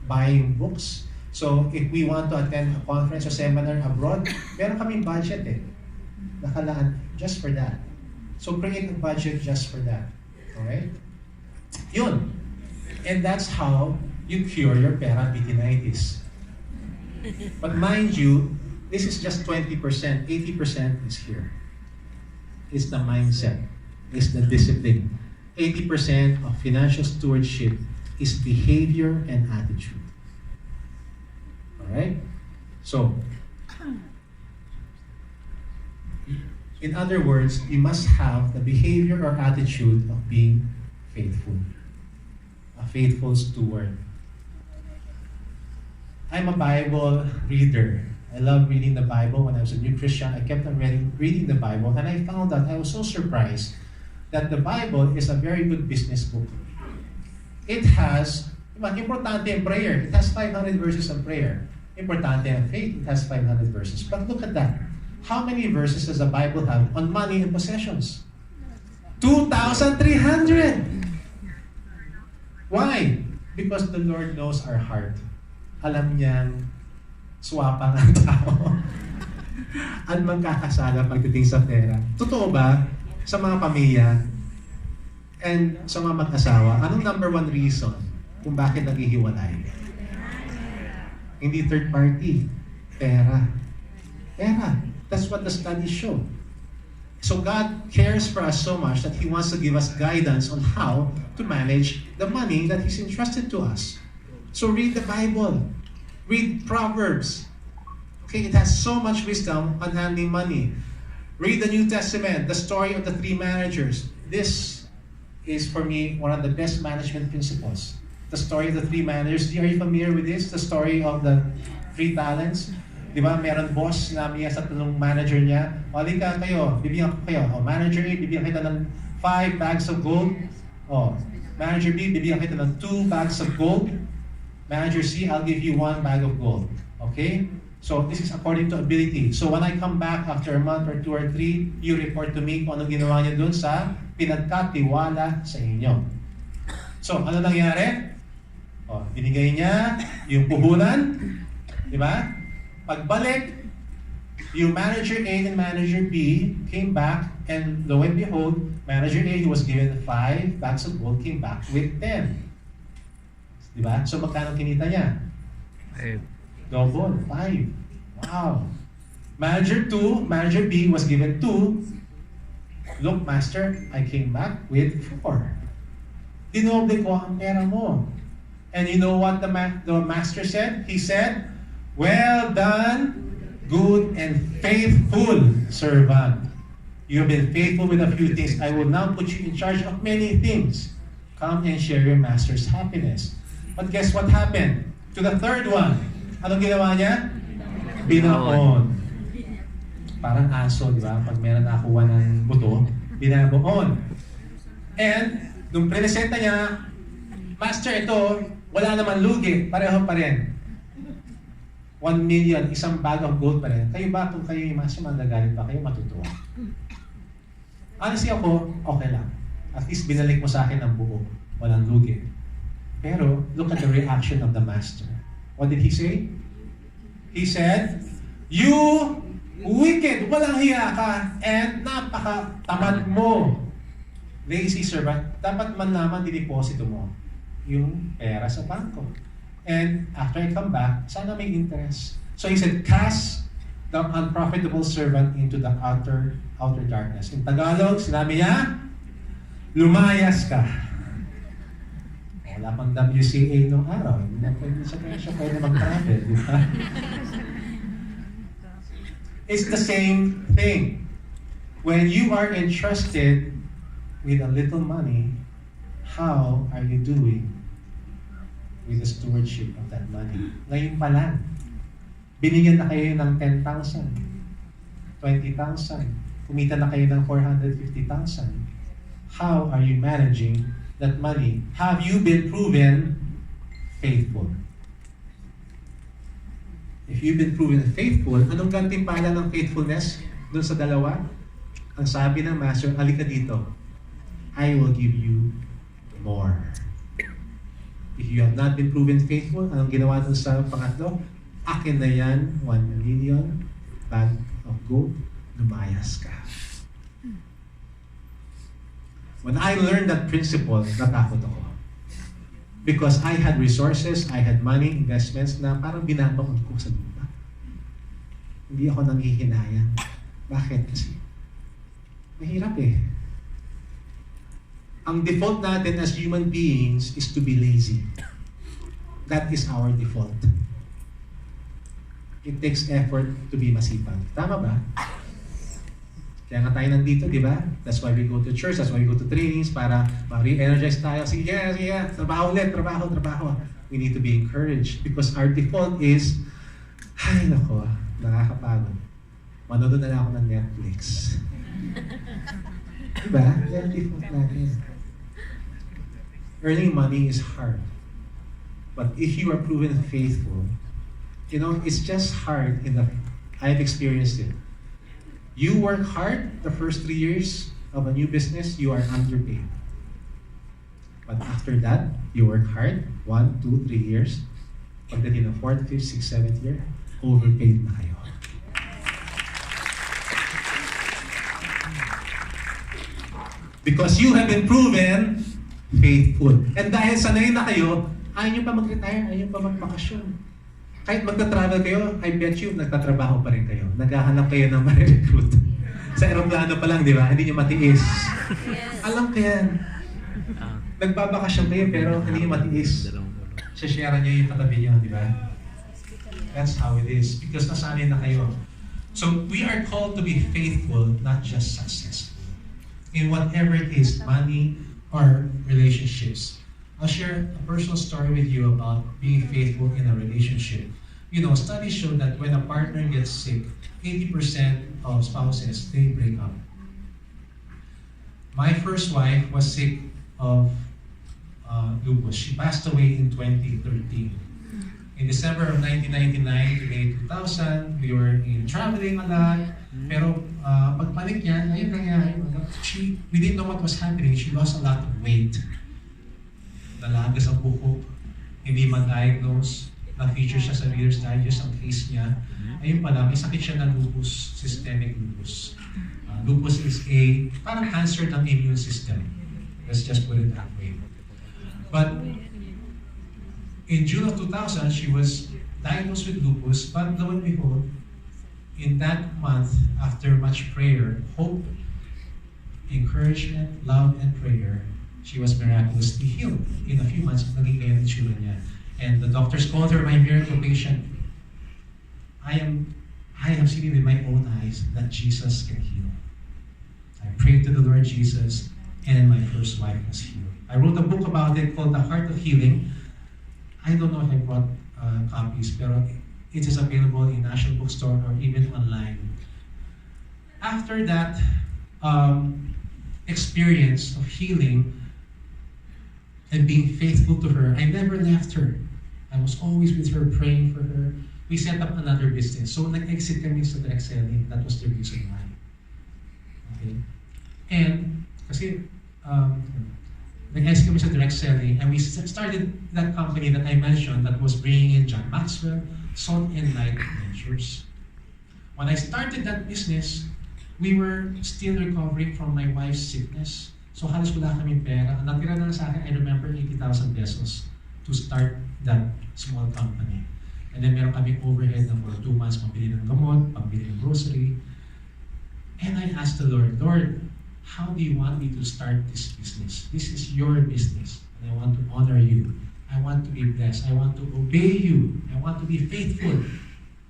buying books. So if we want to attend a conference or seminar abroad, meron kaming budget nakalaan just for that. So create a budget just for that. Alright? Yun. And that's how you cure your peritonitis. But mind you, this is just 20%. 80% is here. It's the mindset. It's the discipline. 80% of financial stewardship is behavior and attitude. Alright? So, in other words, you must have the behavior or attitude of being faithful. A faithful steward. I'm a Bible reader. I love reading the Bible. When I was a new Christian, I kept on reading the Bible, and I found out I was so surprised that the Bible is a very good business book. It has, importante in prayer. It has 500 verses on prayer. Importante in faith. It has 500 verses. But look at that. How many verses does the Bible have on money and possessions? 2,300! Why? Because the Lord knows our heart. Alam niyang swapang ang tao at magkakasala pagdating sa pera. Totoo ba sa mga pamilya and sa mga mag-asawa, anong number 1 reason kung bakit naghihiwalay? Hindi third party. Pera. Pera. That's what the studies show. So God cares for us so much that He wants to give us guidance on how to manage the money that He's entrusted to us. So read the Bible. Read Proverbs. Okay, it has so much wisdom on handling money. Read the New Testament, the story of the 3 managers. This is, for me, one of the best management principles. The story of the 3 managers. Are you familiar with this? The story of the 3 talents. Di ba, meron boss na niya sa tulong manager niya. O, halika kayo, bibigyan ko kayo. O, manager A, bibigyan kita ng 5 bags of gold. O, manager B, bibigyan kita ng 2 bags of gold. Manager C, I'll give you 1 bag of gold. Okay? So, this is according to ability. So, when I come back after a month or 2 or 3, you report to me kung anong ginawa niyo dun sa pinagkatiwala sa inyo. So, ano nangyari? O, binigay niya yung puhunan. Di ba? Pagbalik, yung manager A and manager B came back, and lo and behold, manager A, who was given 5 bags of gold, came back with 10. Diba? So magkano kinita niya? Double, 5. Wow. Manager B was given 2. Look, master, I came back with 4. Dinoble ko ang pera mo. And you know what the master said? He said, "Well done, good and faithful servant. You have been faithful with a few things. I will now put you in charge of many things. Come and share your master's happiness." But guess what happened to the third one? Anong ginawa niya? Binaon. Parang aso, di ba? Pag meron nakuha ng buto, binabaon. And, nung presenta niya, "Master, ito, wala naman lugi. Pareho pa rin. 1 million, 1 bag of gold pa rin. Kayo ba, kung kayo yung master, manggagalit ba kayo, matutuwa?" Honestly ako, okay lang. At least binalik mo sa akin ang buo. Walang lugi. Pero, look at the reaction of the master. What did he say? He said, "You wicked, walang hiya ka, and napaka-tamad mo. Lazy servant, dapat man naman dideposito mo yung pera sa bangko. And after I come back, sana may interest." So he said, "Cast the unprofitable servant into the outer darkness." In Tagalog, sinabi niya, lumayas ka. Wala pang WCA nung araw. Hindi na pwede mag-travel. Di ba? It's the same thing. When you are entrusted with a little money, how are you doing? with the stewardship of that money. Ngayon pa lang, binigyan na kayo ng 10,000, 20,000, kumita na kayo ng 450,000. How are you managing that money? Have you been proven faithful? If you've been proven faithful, anong gantimpala ng faithfulness doon sa dalawa? Ang sabi ng Master, halika dito, I will give you more. If you have not been proven faithful, anong ginawa doon sa pangatlo? Akin na yan, 1 million bag of gold, lumayas ka. When I learned that principle, natakot ako. Because I had resources, I had money, investments na parang binabaon ko sa lupa. Hindi ako nanghihinayang. Bakit? Kasi mahirap eh. Ang default natin as human beings is to be lazy. That is our default. It takes effort to be masipag. Tama ba? Kaya nga tayo nandito, di ba? That's why we go to church, that's why we go to trainings, para ma-re-energize tayo. Sige, trabaho ulit, trabaho. We need to be encouraged because our default is, ay nako, nakakapagod. Manood na lang ako ng Netflix. Diba? Yan default natin. Earning money is hard. But if you are proven faithful, you know, it's just hard I've experienced it. You work hard the first 3 years of a new business, you are underpaid. But after that, you work hard, 1, 2, 3 years. Pagdating ng 4th, 5th, 6th, 7th year, overpaid na kayo. Because you have been proven faithful. And dahil sanay na kayo, ayaw nyo pa mag-retire, ayaw nyo pa mag-bakasyon. Kahit magta-travel kayo, I bet you, nagtatrabaho pa rin kayo. Naghahanap kayo ng ma-recruit. Sa aeroplano pa lang, di ba? Hindi nyo matiis. Alam ko yan. Nagbabakasyon kayo, pero hindi nyo matiis. Share nyo yung katabi nyo, di ba? That's how it is. Because nasanay na kayo. So, we are called to be faithful, not just successful. In whatever it is, money or relationships. I'll share a personal story with you about being faithful in a relationship. You know, studies show that when a partner gets sick, 80% of spouses, they break up. My first wife was sick of lupus. She passed away in 2013. In December of 1999 to May 2000, we were traveling a lot. Pero pagpanik niya, ayun nangyari. We didn't know what was happening. She lost a lot of weight. Nalagas ang buhok, hindi ma-diagnose, na-feature siya sa Reader's Digest ang case niya. Ayun pala, may sakit siya ng lupus, systemic lupus. Lupus is parang cancer ng immune system. Let's just put it that way. But in June of 2000, she was diagnosed with lupus, but lo and behold, in that month, after much prayer, hope, encouragement, love, and prayer, she was miraculously healed. In a few months, naging kaya ng tsura niya. And the doctors called her my miracle patient. I have seen it with my own eyes that Jesus can heal. I prayed to the Lord Jesus, and my first wife was healed. I wrote a book about it called The Heart of Healing. I don't know if I brought copies, pero it is available in National Bookstore or even online. After that experience of healing, and being faithful to her, I never left her. I was always with her, praying for her. We set up another business. So, nag-exit kami sa direct selling. That was the reason why. Okay? And, kasi, nag-exit kami sa direct selling, and we started that company that I mentioned that was bringing in John Maxwell, Salt and Light Ventures. When I started that business, we were still recovering from my wife's sickness. So halos wala kaming pera. Ang natira na sa akin, I remember 80,000 pesos to start that small company. And then meron kaming overhead na for 2 months, pambili ng gamot, pambili ng grocery. And I asked the Lord, Lord, how do you want me to start this business? This is your business, and I want to honor you. I want to be blessed. I want to obey you. I want to be faithful.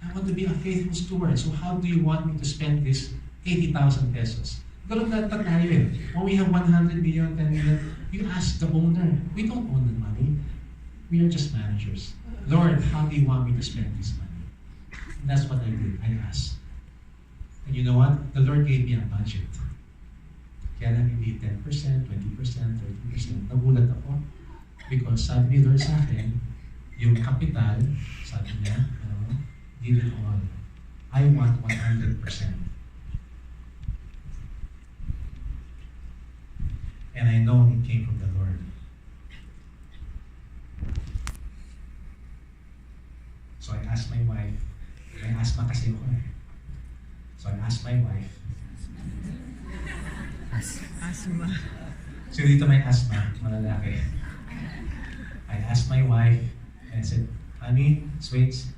I want to be a faithful steward. So how do you want me to spend this 80,000 pesos? Ganun na tayo eh. When we have 100 million, 10 million, you ask the owner. We don't own the money. We are just managers. Lord, how do you want me to spend this money? And that's what I did. I asked. And you know what? The Lord gave me a budget. Kaya lang hindi 10%, 20%, 30%. Nagulat ako. Because sabi ni Lord sa akin, yung capital, sabi niya, give it all. I want 100%. And I know it came from the Lord. So I asked my wife, may asthma kasi ako eh. So I asked my wife, Asma. so dito may asthma, malalaki. I asked my wife, and I said, honey, sweets,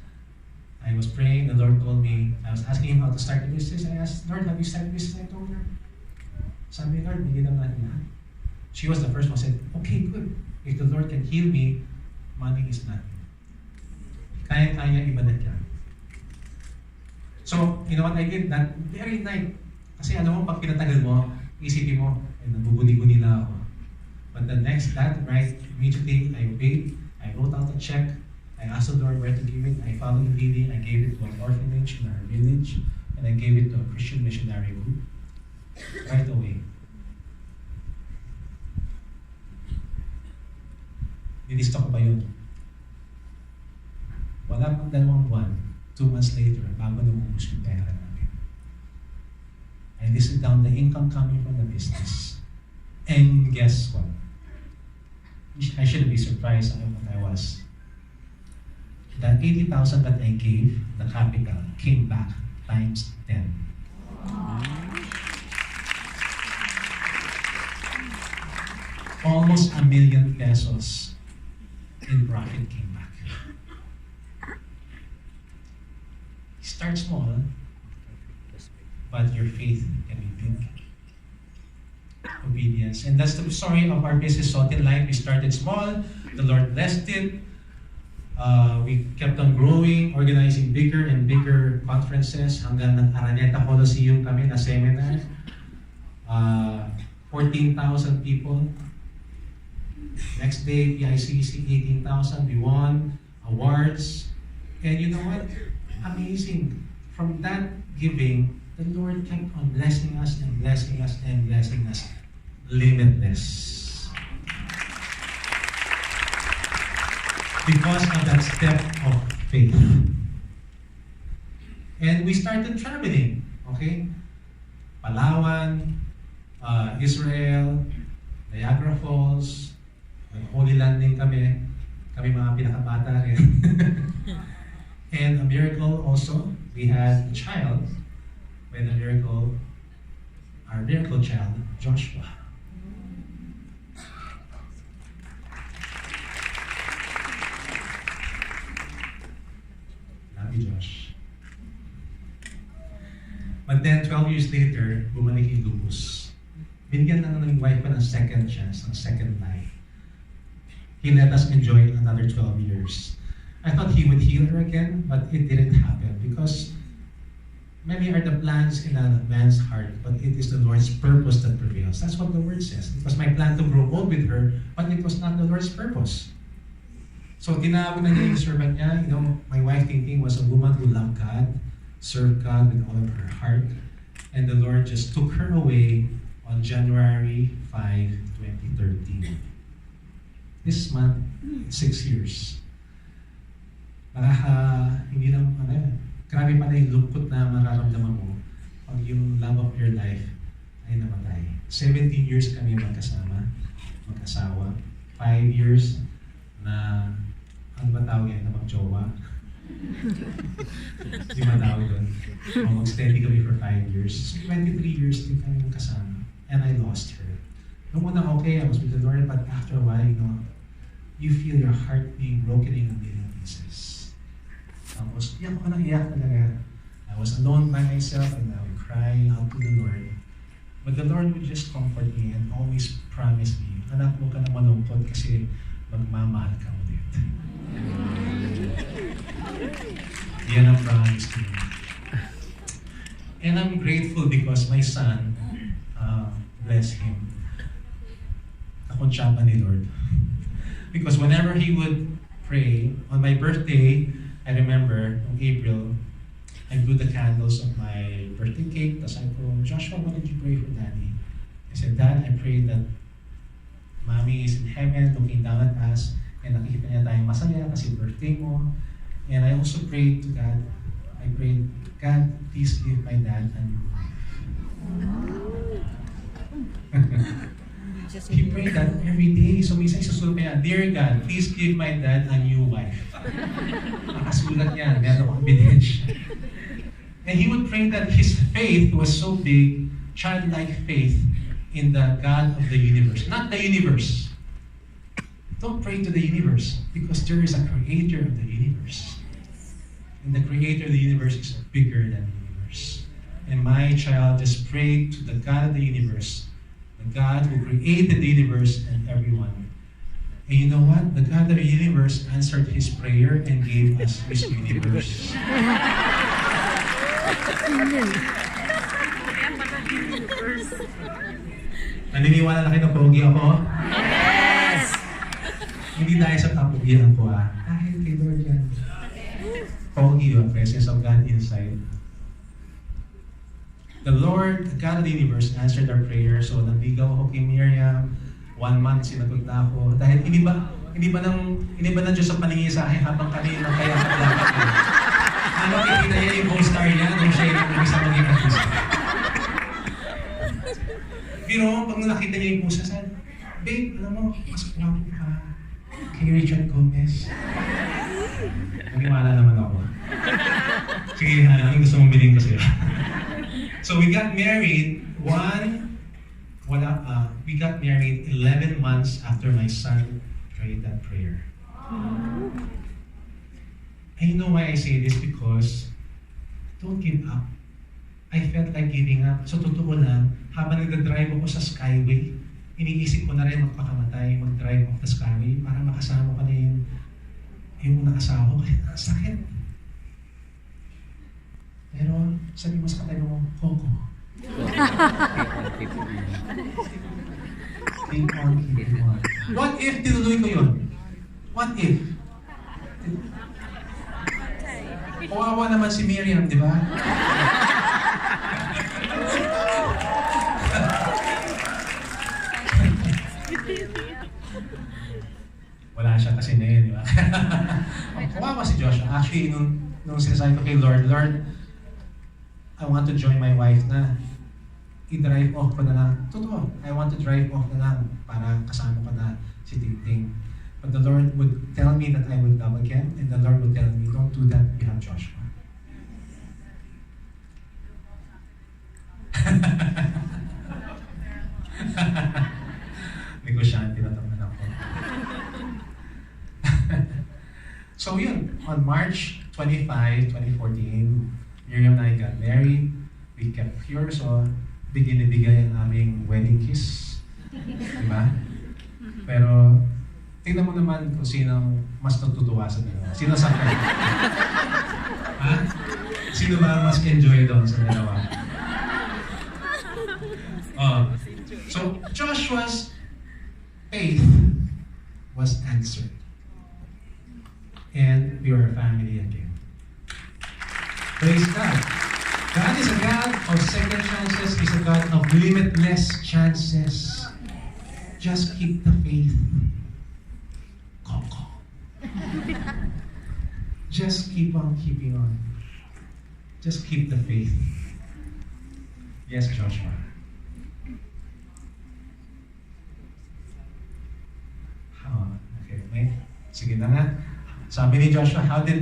I was praying, the Lord told me, I was asking him how to start the business. I asked, Lord, have you started business? I told her. Sabi, Lord, bigyan naman natin lahat. She was the first one who said, okay, good. If the Lord can heal me, money is nothing. Kaya-kaya ibadat yan. So, you know what I did? That very night, kasi alam mo, pag pinatagal mo, isipin mo, nabubuni-buni na ako. But the next, that night, immediately, I obeyed. I wrote out a check. I asked the Lord where to give it. I followed the leading. I gave it to an orphanage in our village. And I gave it to a Christian missionary group. Right away. Nilista ko pa yun. Wala pang 2 buwan. 2 months later, bago lumubos yung pera namin. I listed down the income coming from the business. And guess what? I shouldn't be surprised on what I was. That 80,000 that I gave, the capital, came back times 10. Almost ₱1 million in profit came back. Start small, but your faith can be big. Obedience. And that's the story of our business, Salt in Light. We started small, the Lord blessed it. We kept on growing, organizing bigger and bigger conferences hanggang nag-Araneta Coliseum kami na seminar. 14,000 people. Next day, PICC, 18,000. We won awards. And you know what? Amazing. From that giving, the Lord kept on blessing us and blessing us and blessing us. Limitless. Because of that step of faith. And we started traveling. Okay? Palawan, Israel, Niagara Falls, Holy Landing kami. Kami mga pinakabata rin. And a miracle also, we had a child with a miracle, our miracle child, Joshua. Love you, Josh. But then 12 years later, bumalik yung lupus. Binigyan na ng wife ko ng second chance, ng second life. He let us enjoy another 12 years. I thought he would heal her again, but it didn't happen because many are the plans in a man's heart, but it is the Lord's purpose that prevails. That's what the word says. It was my plan to grow old with her, but it was not the Lord's purpose. So tinawag na niya yung servant niya. You know, my wife thinking was a woman who loved God, served God with all of her heart, and the Lord just took her away on January 5, 2013. This month, 6 years. Hindi na, grabe pala yung lungkot na mararamdaman mo pag yung love of your life ay namatay. 17 years kami magkasama, mag-asawa. 5 years na, ano ba tawag yan, na mag-jowa? Hindi matawag doon. Mag-steady kami for 5 years. So 23 years din kami magkasama. And I lost her. Nung una okay, I was with the Lord, but after a while, you know, you feel your heart being broken in a million pieces. Tapos, iyak ko nang iyak talaga. I was alone by myself and I would cry out to the Lord. But the Lord would just comfort me and always promise me, anak, mo ka na malungkot kasi magmamahal ka ulit. Yan ang promise to me. And I'm grateful because my son, bless him, nakonsyapa ni Lord. Because whenever he would pray. On my birthday, I remember, in April, I blew the candles of my birthday cake. Tapos I ko, Joshua, what did you pray for Daddy? I said, Dad, I prayed that Mommy is in heaven looking down at us and nakikita niya tayong masaya kasi birthday mo. And I also prayed to God. I prayed, God, please give my dad a new wife. He prayed that every day. So minsan isusulat niya, Dear God, please give my dad a new wife. Nakasulat niya, meron akong ebidensya. And he would pray that his faith was so big, childlike faith in the God of the universe. Not the universe. Don't pray to the universe because there is a creator of the universe. And the creator of the universe is bigger than the universe. And my child just prayed to the God of the universe, the God who created the universe and everyone. And you know what? The God of the universe answered his prayer and gave us his universe. Naniniwala na kayo na pogi ako? Yes! Hindi dahil sa kapugihan ko dahil kay Lord yan. Pogi yung presence of God inside. The Lord, the God of the universe, answered our prayer. So nabigaw ako kay Miriam. 1 month sinagot na ako. Dahil hindi ba ng Diyos sa paningin sa akin habang kami nang kaya kapalakad ko. Nakikita niya yung co-star niya nung siya yung isa maging artista. Pero pag nakita niya yung pusa, sabi, babe, alam mo, mas guwapo ka kay Richard Gomez. Naniwala naman ako. Sige, yung gusto mong bilhin ko sa'yo. So we got married we got married 11 months after my son prayed that prayer. And you know why I say this? Because don't give up. I felt like giving up. So totoo lang, habang nag-drive ako sa Skyway, iniisip ko na rin magpakamatay, mag-drive ako sa Skyway para makasama ko na yung unang asawa ko. Kaya sakit. Pero sabi mo sa katabi mo, Coco. Keep on keeping on. What if tinuloy ko yun? What if? Kawawa naman si Miriam, di ba? Wala siya kasi na yun, di ba? Kawawa si Joshua. Actually, nung sinasabi ko kay Lord, I want to join my wife na. I-drive off ko na lang. Totoo, I want to drive off na lang para kasama ko na si Ting. But the Lord would tell me that I would love again, and the Lord would tell me, don't do that, you have Joshua. Negosyante na naman ako. So yun, on March 25, 2014, Miriam and I got married. We kept pure, so bigyan na bigay ang aming wedding kiss. Diba? Pero, tingnan mo naman kung sino mas natutuwa sa dalawa. Sino sa akin? Ha? Sino ba mas enjoy doon sa dalawa? So, Joshua's faith was answered. And we were a family again. Praise God. God is a God of second chances. He's a God of limitless chances. Just keep the faith. Coco. Just keep on keeping on. Just keep the faith. Yes, Joshua. Okay, may. Sige na nga. Sabi ni Joshua, how did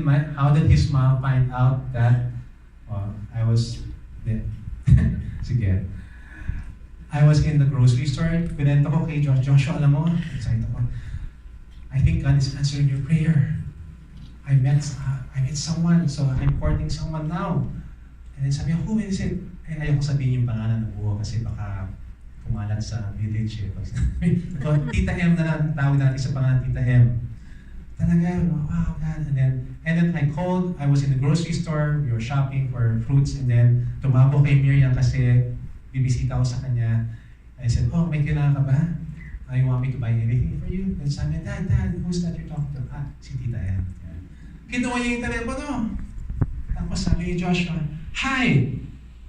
his mom find out that I was there? Sige. I was in the grocery store. Pinento ko kay Joshua, alam mo, excited ako. I think God is answering your prayer. I met someone, so I'm courting someone now. And then sabi niya, who is it? Eh, ayoko sabihin yung pangalan ng buo kasi baka kumalat sa village. So, Tita M na lang, tawag natin sa pangalan Tita M. Talaga, wow, God. And then I called, I was in the grocery store, we were shopping for fruits, and then tumawag kay Miriam kasi bibisita ko sa kanya. I said, oh, may kailangan ka ba? You want me to buy anything for you? Then sabi niya, Dad, who's that you're talking to? Si Tita yan. Kinuha niya yung telepono. Tapos sabi ni Joshua, Hi,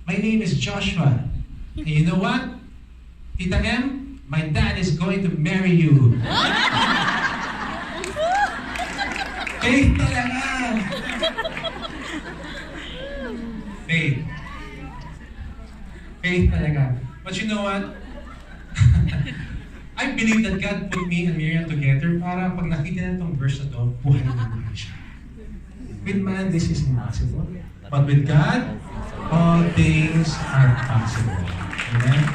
my name is Joshua. And you know what? Tita M, my dad is going to marry you. Faith talaga. Faith. Faith talaga. But you know what? I believe that God put me and Miriam together para pag nakita na itong verse na to, buhay na buhay siya. With man, this is impossible. But with God, all things are possible. Amen?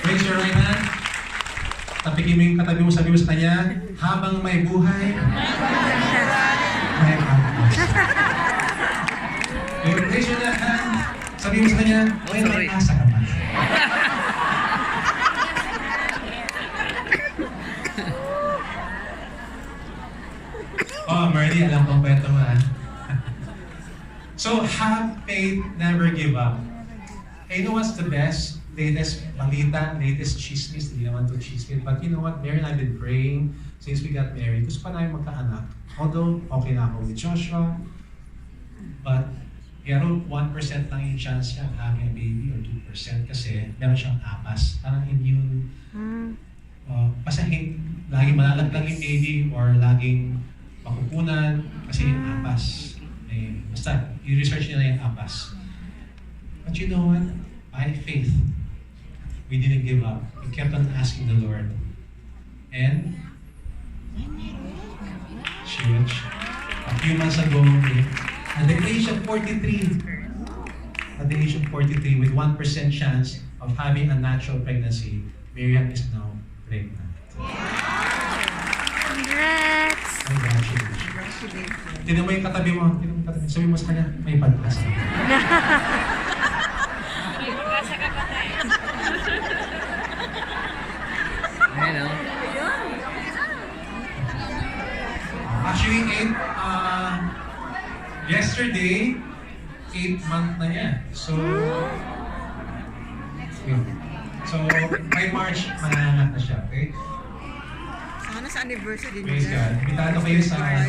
Raise your right hand. Tapikin mo yung katabi mo, sabi mo sa kanya, habang may buhay, may pagkas. Raise your left hand. Sabi mo sa kanya, may asa ka pa. Oh, Marty, alam kong kwento mo, ha? So, have faith, never give up. And you know what's the best? Latest balita, latest chismis, hindi naman to chismis. But you know what? Mary and I have been praying since we got married. Gusto pa namin magkaanak. Although, okay na ako with Joshua. But, pero 1% lang yung chance niya having a baby or 2% kasi meron siyang apas. Parang immune. Basta laging malalaglag yung baby or laging makukunan kasi yung apas. Basta, i-research nila yung apas. But you know what? By faith, we didn't give up. We kept on asking the Lord. And a few months ago, at the age of 43, with 1% chance of having a natural pregnancy, Miriam is now pregnant. Congrats! Congratulations. Tinan mo yung katabi mo. Sabi mo sa kanya, may pagkasa. May pagkasa ka pa tayo. Hello. Actually, yesterday, 8th month na niya. So by March, mananganak na siya, okay? Sana sa anniversary Praise God. Imbitado kayo sa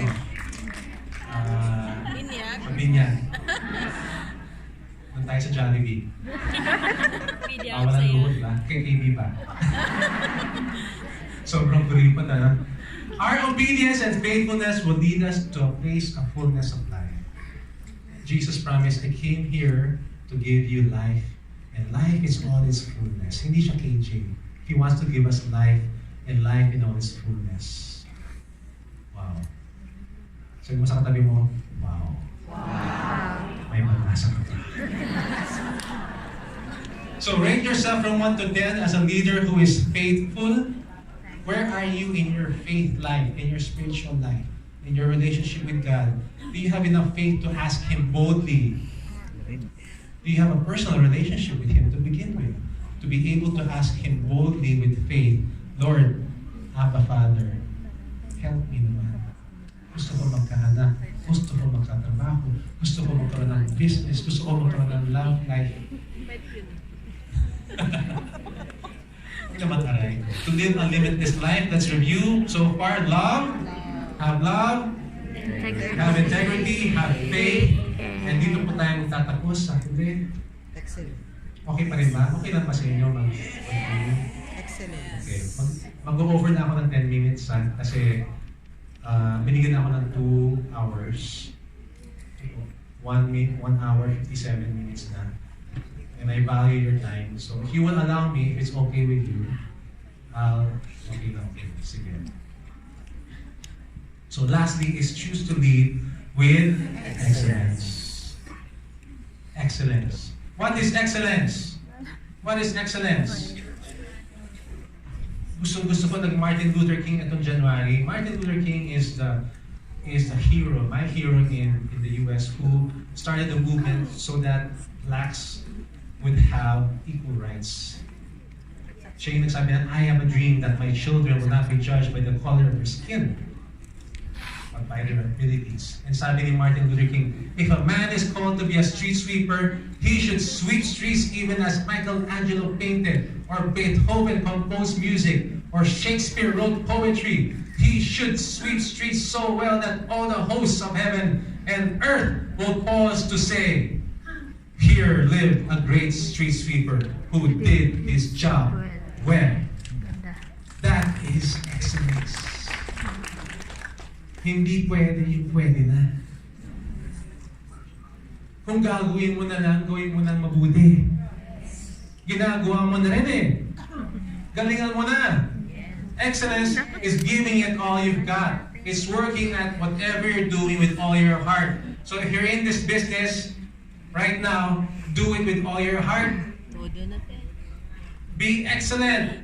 Binyag. Doon tayo sa Jollibee. Walang luhod ba? KKB pa. Sobrang kuripan na. Our obedience and faithfulness will lead us to a place of fullness of life. Jesus promised, I came here to give you life, and life is all its fullness. Hindi siya KJ. He wants to give us life, and life in all its fullness. Wow. Sabi mo sa katabi mo, wow. May pag-asa ka pa. So rate yourself from 1 to 10 as a leader who is faithful. Where are you in your faith life, in your spiritual life, in your relationship with God? Do you have enough faith to ask Him boldly? Do you have a personal relationship with Him to begin with? To be able to ask Him boldly with faith, Lord, Abba Father, help me naman. Gusto ko magkaanak. Gusto ko magtatrabaho. Gusto ko magkaroon ng business. Gusto ko magkaroon ng love life. Hindi naman aray. To live a limitless life, let's review so far. Love, have integrity, have faith, and dito po tayo magtatapos sa hindi. Excellent. Okay pa rin ba? Okay lang pa sa inyo Excellent. Okay. Mag-go-over na ako ng 10 minutes kasi binigyan ako ng 2 hours. 1 hour, 57 minutes na. And I value your time. So if you will allow me, if it's okay with you, okay lang. Sige. So lastly is choose to lead with excellence. Excellence. What is excellence? What is excellence? Gusto ko Martin Luther King itong January. Martin Luther King is the hero, my hero in the US who started the movement so that blacks would have equal rights. Siya yung nagsabi na, I have a dream that my children will not be judged by the color of their skin, but by their abilities. And sabi ni Martin Luther King, if a man is called to be a street sweeper, He should sweep streets even as Michelangelo painted, or Beethoven composed music, or Shakespeare wrote poetry. He should sweep streets so well that all the hosts of heaven and earth will pause to say, here lived a great street sweeper who did his job well. That is excellence. Hindi pwede yung pwede na. Kung gagawin mo na lang, gawin mo nang mabuti. Ginagawa mo na rin eh. Galingan mo na. Excellence is giving it all you've got. It's working at whatever you're doing with all your heart. So if you're in this business right now, do it with all your heart. Be excellent.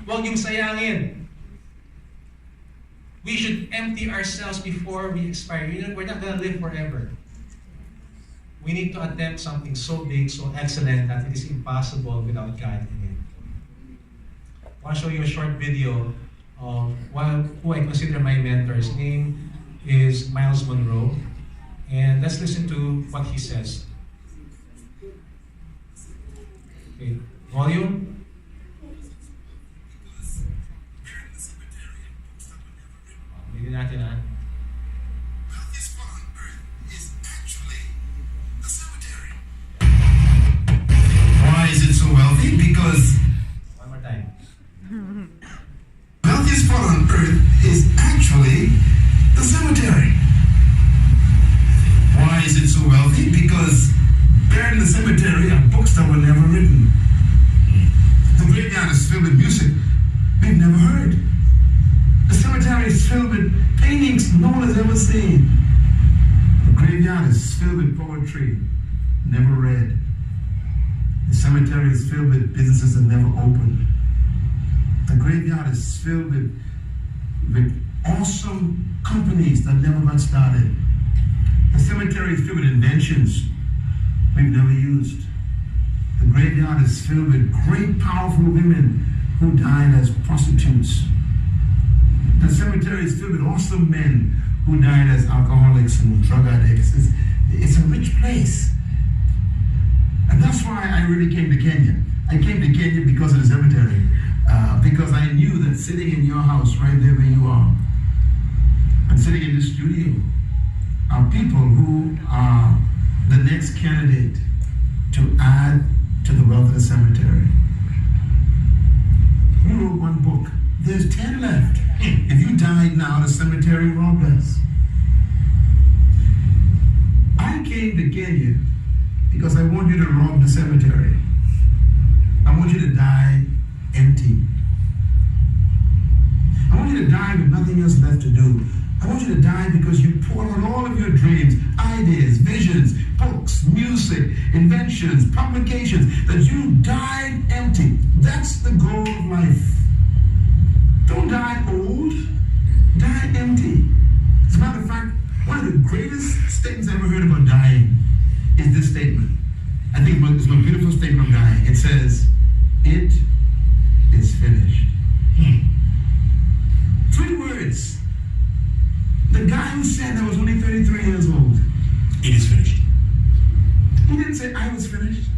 Huwag yung sayangin. We should empty ourselves before we expire. We're not going to live forever. We need to attempt something so big, so excellent that it is impossible without God in it. I want to show you a short video of who I consider my mentor. His name is Miles Monroe. And let's listen to what he says. Okay, volume. Hindi natin ha. Why is it so wealthy? Because One more time. wealthiest spot on earth is actually the cemetery. Why is it so wealthy? Because buried in the cemetery are books that were never written. The graveyard is filled with music we've never heard. The cemetery is filled with paintings no one has ever seen. The graveyard is filled with poetry never read. The cemetery is filled with businesses that never opened. The graveyard is filled with awesome companies that never got started. The cemetery is filled with inventions we've never used. The graveyard is filled with great, powerful women who died as prostitutes. The cemetery is filled with awesome men who died as alcoholics and drug addicts. It's a rich place. And that's why I really came to Kenya. I came to Kenya because of the cemetery. Because I knew that sitting in your house right there where you are, and sitting in this studio, are people who are the next candidate to add to the wealth of the cemetery. You wrote one book. There's 10 left. If you died now, the cemetery robbed us. I came to Kenya because I want you to rob the cemetery. I want you to die empty. I want you to die with nothing else left to do. I want you to die because you poured out all of your dreams, ideas, visions, books, music, inventions, publications, that you died empty. That's the goal of life. Don't die old, die empty. As a matter of fact, one of the greatest statements I ever heard about dying is this statement. I think it's my beautiful statement of dying. It says, it is finished. 3 words. The guy who said that was only 33 years old. It is finished. He didn't say I was finished.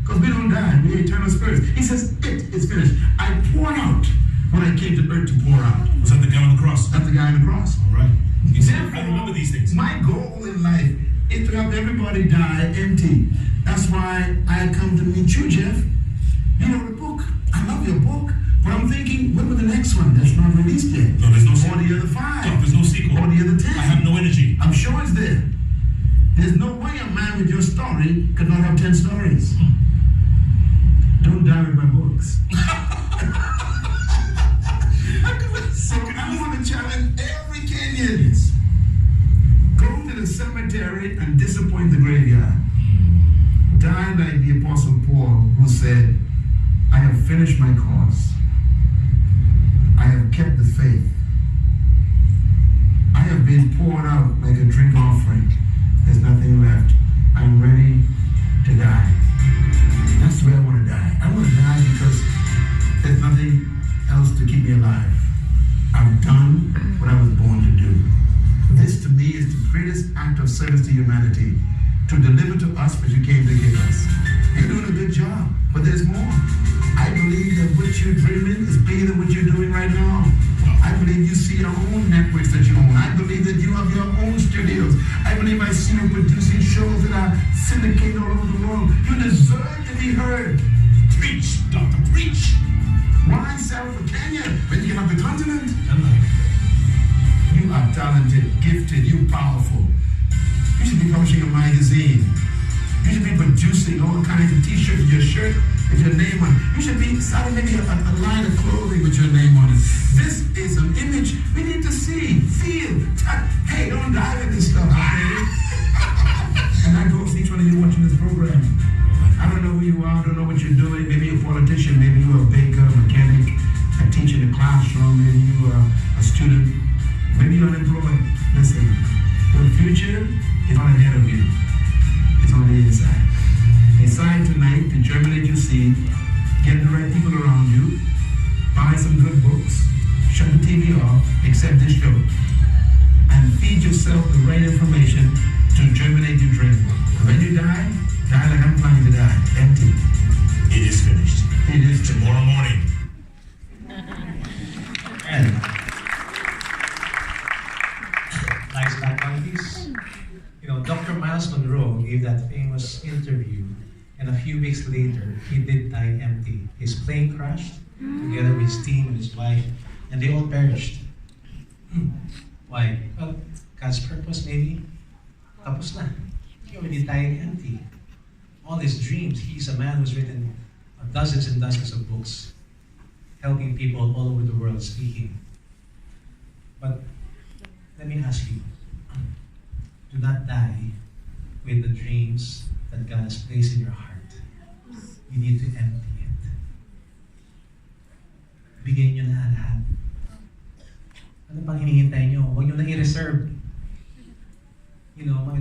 Because we don't die, we're eternal spirits. He says, it is finished. I poured out when I came to earth to pour out. Was that the guy on the cross? That's the guy on the cross. All right. Therefore, I remember these things. My goal in life is to have everybody die empty. That's why I come to meet you, Jeff. You wrote a book. I love your book. But I'm thinking, when will the next one that's not released yet? No, there's no sequel. Or the other 5. No, there's no sequel. Or the other 10. I have no energy. I'm sure it's there. There's no way a man with your story could not have 10 stories. Don't die with my books. So I want to challenge every Kenyan. Go to the cemetery and disappoint the graveyard. Die like the Apostle Paul, who said, I have finished my course. I have kept the faith. I have been poured out like a drink offering. There's nothing left. I'm ready to die. That's the way I want to die. I want to die because there's nothing else to keep me alive. I've done what I was born to do. This to me is the greatest act of service to humanity, to deliver to us what you came to give us. You're doing a good job, but there's more. I believe that what you're dreaming is bigger than what you're doing right now. I believe you see your own networks that you own. I believe that you have your own studios. I believe I see you producing shows that are syndicated all over the world. You deserve to be heard. Preach, Doctor, preach. Why sell for Kenya when you have the continent? You are talented, gifted, you're powerful. You should be publishing a magazine. You should be producing all kinds of t-shirts with your shirt with your name on it. You should be selling maybe a line of clothing with your name on it. This is an image we need to see, feel, touch. Hey, don't die with this stuff, okay? And that goes to each one of you watching this program. I don't know who you are, I don't know what you're doing. Maybe you're a politician, maybe you're a baker, mechanic, a teacher in the classroom, maybe you are a student, maybe you're unemployed. Listen, the future is not ahead of you. It's on the inside. Decide tonight to germinate your seed, get the right people around you, buy some good books, shut the TV off, accept this show, and feed yourself the right information to germinate your dream. When you die like I'm planning to die, empty. It is finished. It is Tomorrow morning. And nice back on these. You know, Dr. Miles Monroe gave that famous interview, and a few weeks later, he did die empty. His plane crashed together with his team and his wife, and they all perished. Why? Well, God's purpose maybe. Tapos na. He already died empty. All his dreams, he's a man who's written dozens and dozens of books, helping people all over the world speaking. But let me ask you, do not die with the dreams that God has placed in your heart. You need to empty it. Bigay nyo na lahat. Ano pang hinihintay nyo? Huwag nyo na i-reserve. You know,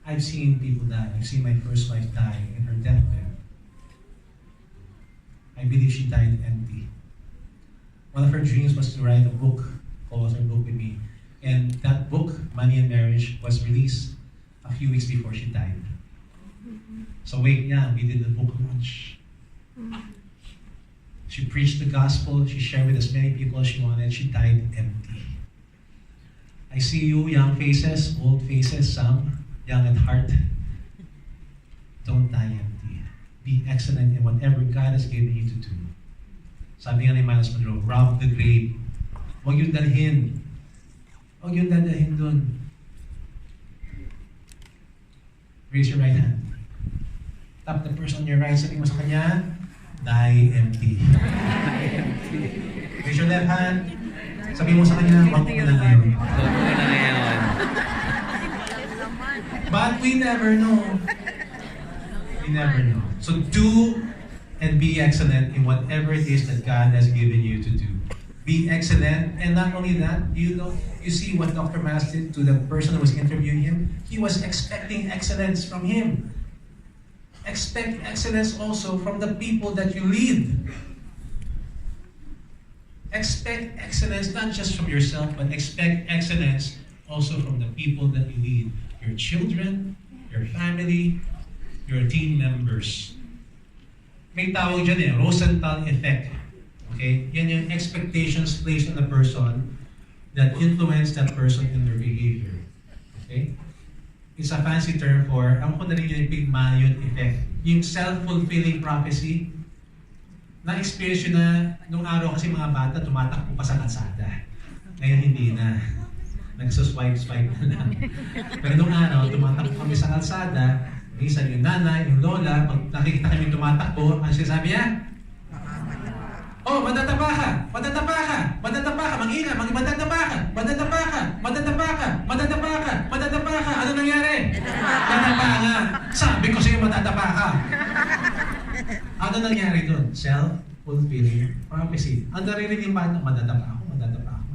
I've seen people die. I've seen my first wife die in her deathbed. I believe she died empty. One of her dreams was to write a book, co-author book with me. And that book, Money and Marriage, was released a few weeks before she died. So wait niya, we did the book launch. She preached the gospel, she shared with as many people as she wanted, she died empty. I see you, young faces, old faces, some young at heart. Don't die empty. Be excellent in whatever God has given you to do. Sabi nga ni Miles Monroe, rob the grave. Huwag yung dalhin. Huwag yung dadalhin dun. Raise your right hand. Tap the person on your right, sabi mo sa kanya, die empty. Raise your left hand. Sabi mo sa kanya, wag mo na ngayon. Huwag mo na ngayon. But we never know. We never know. So do and be excellent in whatever it is that God has given you to do. Be excellent, and not only that, you see what Dr. Mas did to the person who was interviewing him? He was expecting excellence from him. Expect excellence also from the people that you lead. Expect excellence not just from yourself, but expect excellence also from the people that you lead. Your children, your family, your team members. May tawag dyan Rosenthal effect. Okay? Yan yung expectations placed on a person that influence that person in their behavior. Okay? It's a fancy term for, ang ko na rin yung Pygmalion effect. Yung self-fulfilling prophecy, na-experience yun na, nung araw kasi mga bata, tumatakbo pa sa kalsada. Ngayon hindi na. Nagsuswipe-swipe na lang. Pero nung araw, tumatakbo kami sa kalsada, minsan yung nanay, yung lola, pag nakikita kami tumatakbo, ang sinasabi niya, oh, matatapa ka! Matatapa ka! Matatapa ka! Mag-ina! Matatapa ka! Matatapa ka! Matatapa ka! Matatapa ka! Matatapa ka! Ano nangyari? Matatapa nga! Sabi ko sa'yo matatapa ka! Ano nangyari doon? Self-fulfilling prophecy. Ang naririnig ba na matatapa ako? Matatapa ako?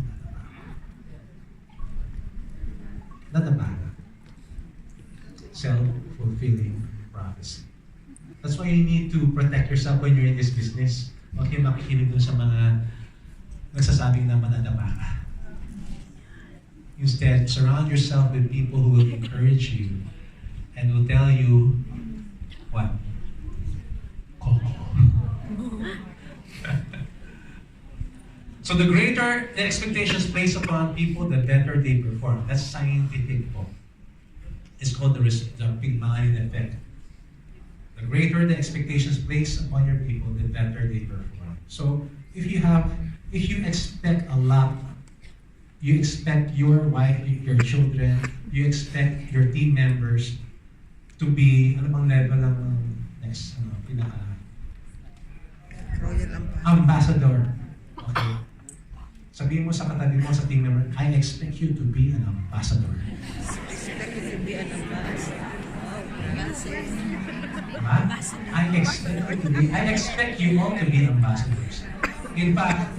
Matatapa ako? Matatapa ka. Self-fulfilling prophecy. That's why you need to protect yourself when you're in this business. Huwag kayong makikinig dun sa mga nagsasabing na manadapa ka. Instead, surround yourself with people who will encourage you and will tell you what? Coco. So the greater the expectations placed upon people, the better they perform. That's scientific po. It's called the Pygmalion effect. The greater the expectations placed upon your people, the better they perform. So if you expect a lot, you expect your wife, your children, you expect your team members to be, ano bang level ng next, ambassador. Okay. Sabihin mo sa katabi mo sa team member, I expect you to be an ambassador. Expect you to be an ambassador. Diba? I expect you all to be ambassadors. In fact,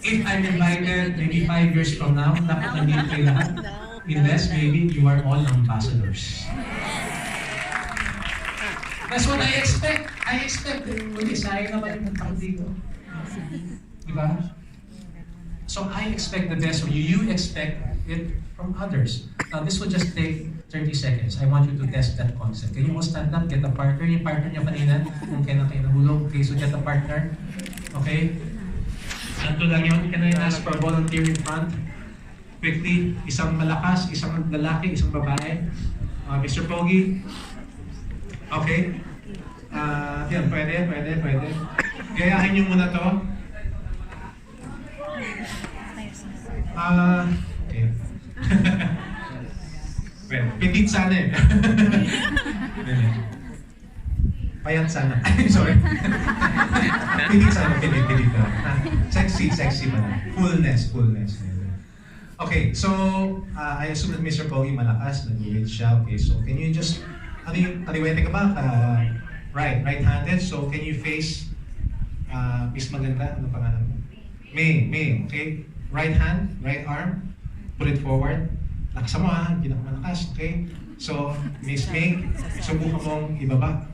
if I'm invited maybe 5 years from now, dapat nandito kayo lahat. Unless maybe you are all ambassadors. That's what I expect. I expect it. Kundi sayang naman yung takdi ko. Diba? So I expect the best from you. You expect it from others. Now this will just take 30 seconds. I want you to test that concept. Can you all stand up, get a partner? Yung partner niya kanina, kung kailan kayo nahulog. Okay, so get a partner. Okay? Santo lang yun. Can I ask for a volunteer in front? Quickly, isang malakas, isang lalaki, isang babae. Mr. Pogi. Okay. Yan, pwede. Gayahin niyo muna to. Okay. Well, petit sana eh. Payat sana. Sorry. Petit sana, petit. Sexy pala. Fullness. Okay, so I assume that Mr. Pogi malakas, nag-read siya. Okay, so can you just, kaliwete ka ba? Right-handed, so can you face Miss Maganda? Ano pangalan mo? May, okay? Right hand, right arm, put it forward. Lakasan mo ha, pinakamalakas, okay? So, Miss May, subukan mong ibaba.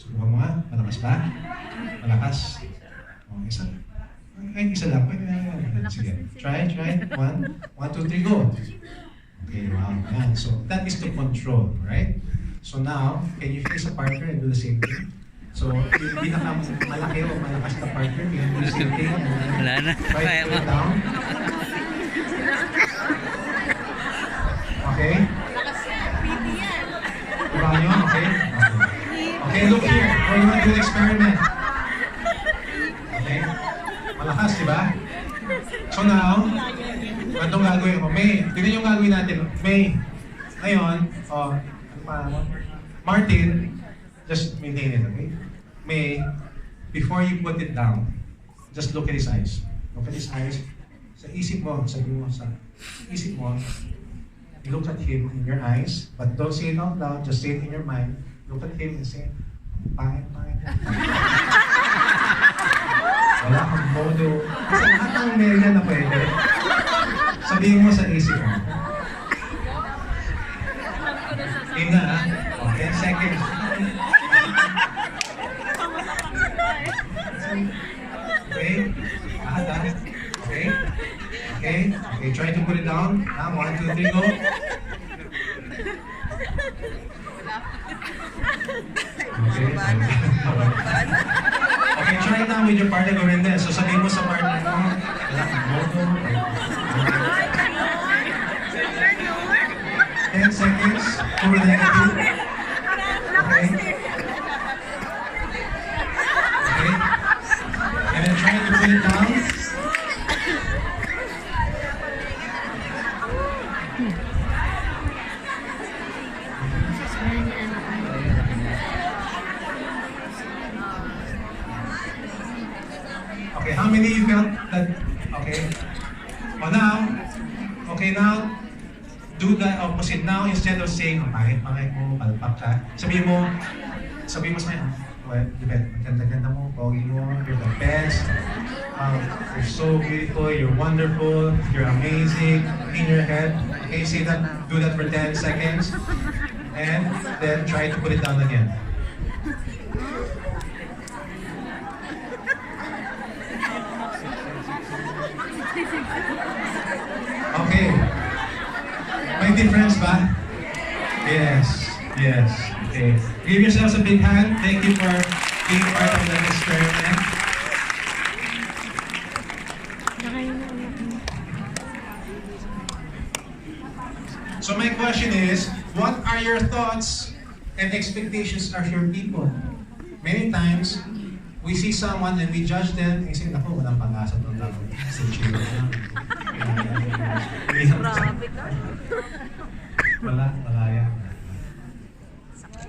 Subukan mo ha, malakas ba? Malakas. Okay, isa lang. Sige, try. 1, 2, 3, go. Okay, wow. Yan. So, that is to control, right? So now, can you face a partner and do the same thing? So, yung pinakamalaki o malakas na partner, can you do the same thing? Wala na. Try to put it down. Okay? Diba nyo? Okay? Okay, look here. We're going to do an experiment. Okay? Malakas, diba? So now, anong gagawin ko? May, tignan yung gagawin natin. May, ngayon, Martin, just maintain it, okay? May, before you put it down, just look at his eyes. Look at his eyes. Sa isip mo, sabi mo sa isip mo, look at him in your eyes, but don't say it out loud, just say it in your mind. Look at him and say, pangit. Wala kang modo. Kasi lahat ng media na pwede, sabihin mo sa isip mo. Game na, ha? 10 seconds. Okay? Lahat, ha? Okay, try to put it down. 1, 2, 3, go. Okay, try it now with your partner. Go rin din. So sabihin mo sa partner mo, wala kang moto. 10 seconds. Over the negative. Okay. And then try to put it down. Okay, how many you felt that? Okay. Now, do the opposite. Now, instead of saying, pangit mo, palpak ka, sabihin mo sa kanya, well, ganda mo, pogi mo, you're the best, you're so beautiful, you're wonderful, you're amazing, in your head. Okay, say that, do that for 10 seconds, and then try to put it down again. Okay. May difference ba? Yes, yes. Okay. Give yourselves a big hand. Thank you for being part of that experiment. So my question is, what are your thoughts and expectations of your people? Many times, we see someone and we judge them and say, ako, walang pag-asa itong tao. Wala yan.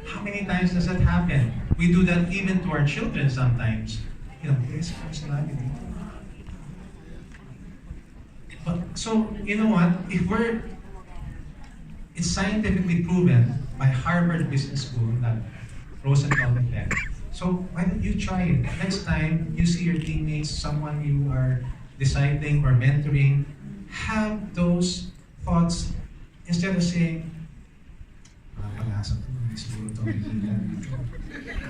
How many times does that happen? We do that even to our children sometimes. This personality. But, so, you know what? It's scientifically proven by Harvard Business School that Rosenthal effect. So why don't you try it? Next time you see your teammates, someone you are deciding or mentoring, have those thoughts instead of saying, pag-asa ko, siguro ito.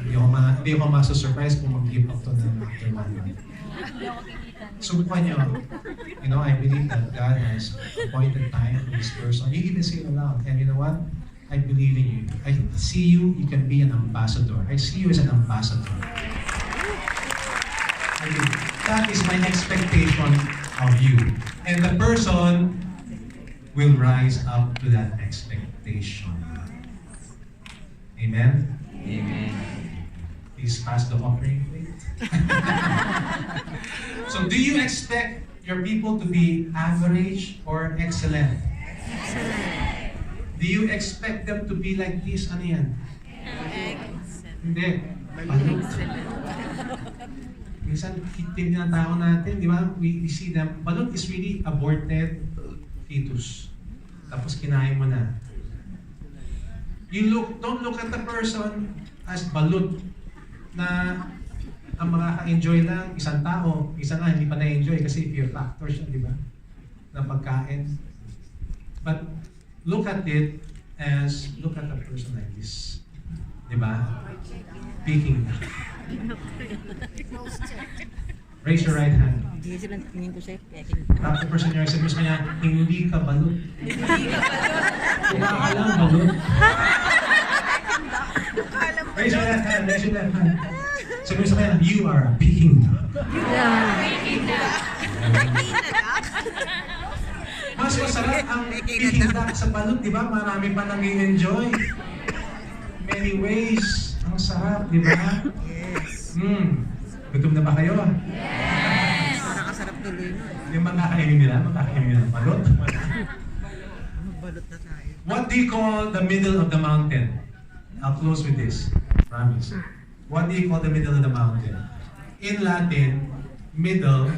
Hindi ako masasurprise kung mag-give up to na after 1 month. Subukan nyo. You know, I believe that God has appointed time for this person. You even say it aloud. And you know what? I believe in you. I see you can be an ambassador. I see you as an ambassador. I do. That is my expectation of you. And the person will rise up to that expectation. Amen? Amen. Please pass the offering plate. So do you expect your people to be average or excellent? Excellent. Do you expect them to be like this? Ano yan? Hindi. Minsan, tingnan tao natin, di ba? We see them. Balot is really aborted fetus. Tapos kinain mo na. Don't look at the person as balut na ang makaka-enjoy lang isang tao. Isa nga, hindi pa na-enjoy kasi fear factor siya, di ba? Na pagkain. But look at it as, look at the person like this. Di ba? Peking. Raise your right hand. Tap the person you're sabi niya, hindi ka balut. Mukha ka lang balut. Raise your left hand, raise your left hand. Sabi sa kanya, you are a Peking duck. Mas masarap ang Peking duck sa balut, di ba? Marami pa nag-enjoy. Many ways. Ang sarap, di ba? Yes. Gutom na ba kayo? Yes! Nakakasarap tuloy nun. Yung makakainin nila ng balot. Balot na tayo. What do you call the middle of the mountain? I'll close with this. Promise. What do you call the middle of the mountain? In Latin, middle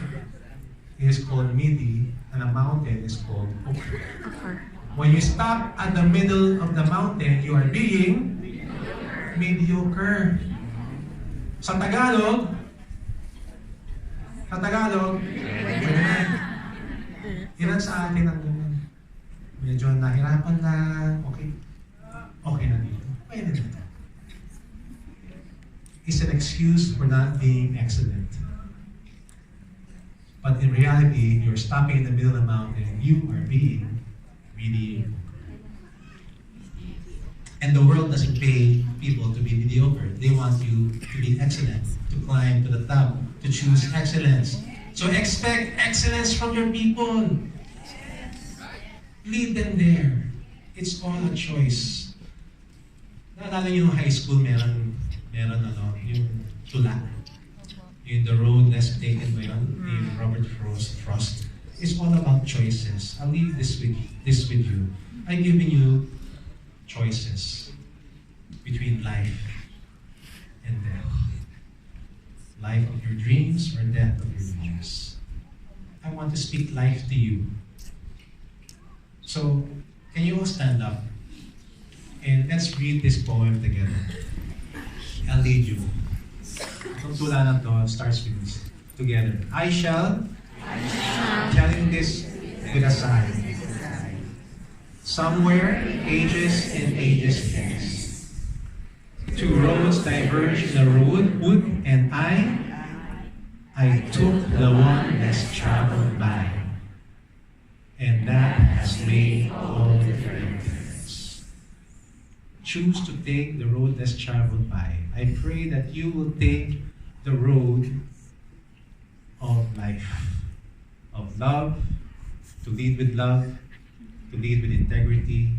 is called midi, and a mountain is called upper. When you stop at the middle of the mountain, you are being mediocre. Sa Tagalog, ilan sa atin ang ganun? Medyo nahirapan lang, okay na dito. Pwede na dito. It's an excuse for not being excellent. But in reality, you're stopping in the middle of the mountain and you are being mediocre. And the world doesn't pay people to be mediocre. They want you to be excellent, to climb to the top, to choose excellence. So expect excellence from your people. Lead them there. It's all a choice. Naalala niyo yung high school, meron yung tula. Yung The Road Less Taken ba yun? Yung Robert Frost. It's all about choices. I'll leave this with you. I've given you choices between life and death. Life of your dreams or death of your dreams. I want to speak life to you. So, can you all stand up? And let's read this poem together. I'll lead you. Itong tula na to starts with this. Together. I shall, telling this with a sigh. Somewhere, ages and ages pass. Two roads diverge in a wood, and I took the one less traveled by. And that has made all the difference. choose to take the road less traveled by. I pray that you will take the road of life, of love, to lead with love, to lead with integrity,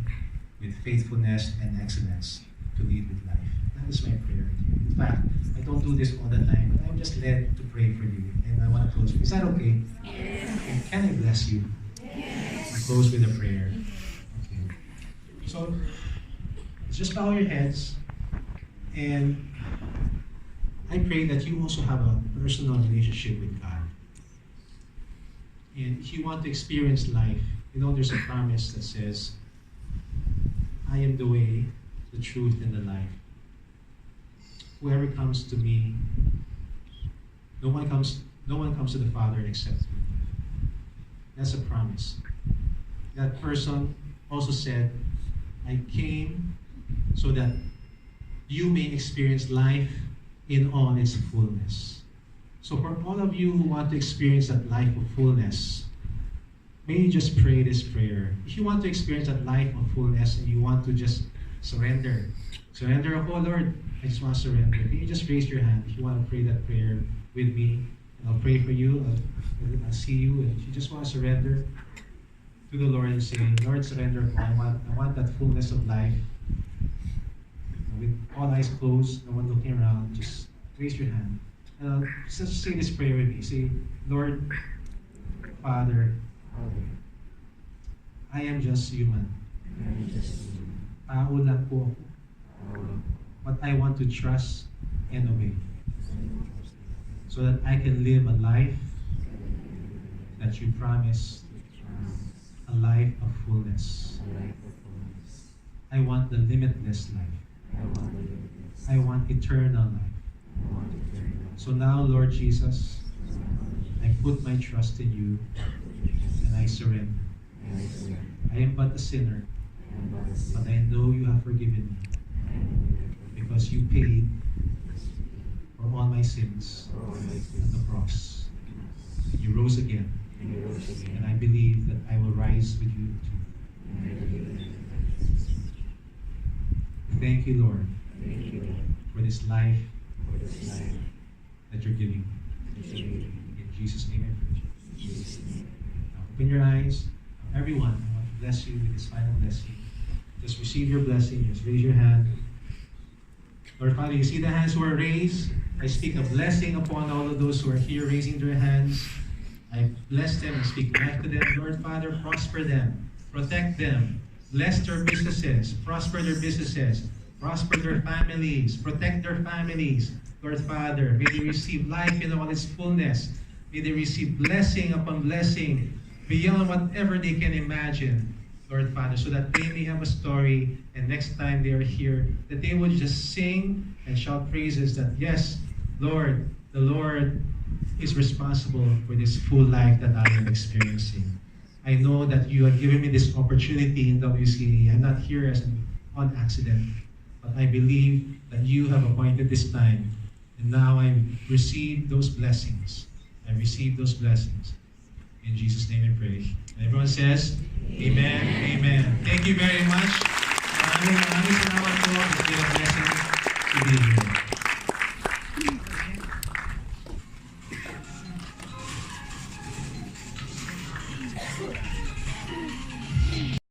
with faithfulness and excellence, to lead with life. That is my prayer. In fact, I don't do this all the time, but I'm just led to pray for you. And I want to close. Is that okay? Yes. And can I bless you? Yes. I close with a prayer. Okay. So, just bow your heads, and I pray that you also have a personal relationship with God. And if you want to experience life, you know there's a promise that says, I am the way, the truth, and the life. Whoever comes to me, no one comes to the Father except me. That's a promise. That person also said, I came so that you may experience life in all its fullness. So for all of you who want to experience that life of fullness, may you just pray this prayer. If you want to experience that life of fullness and you want to just surrender, oh Lord, I just want to surrender. May you just raise your hand if you want to pray that prayer with me, and I'll pray for you. I'll see you, and if you just want to surrender to the Lord and say, Lord, surrender. I want that fullness of life. With all eyes closed, no one looking around, just raise your hand. And just say this prayer with me. Say, Lord, Father, I am just human. Tao lang po ako. But I want to trust and obey, so that I can live a life that you promised, a life of fullness. I want the limitless life. I want eternal life. So now, Lord Jesus, I put my trust in you and I surrender. I am but a sinner, but I know you have forgiven me because you paid for all my sins on the cross. You rose again, and I believe that I will rise with you too. Thank you, Lord, for this life that you're giving. In Jesus' name I pray. Now open your eyes. Everyone, I want to bless you with this final blessing. Just receive your blessing. Just raise your hand. Lord Father, you see the hands who are raised. I speak a blessing upon all of those who are here raising their hands. I bless them and speak life to them. Lord Father, prosper them. Protect them. Bless their businesses. Prosper their businesses. Prosper their families. Protect their families. Lord Father, may they receive life in all its fullness. May they receive blessing upon blessing beyond whatever they can imagine, Lord Father, so that they may have a story, and next time they are here, that they will just sing and shout praises that, yes, Lord, the Lord is responsible for this full life that I am experiencing. I know that you have given me this opportunity in WCA. I'm not here as on accident, but I believe that you have appointed this time, and now I receive those blessings. I receive those blessings. In Jesus' name I pray. And everyone says, Amen, Amen. Thank you very much. Maraming salamat po. It's been a blessing to be here.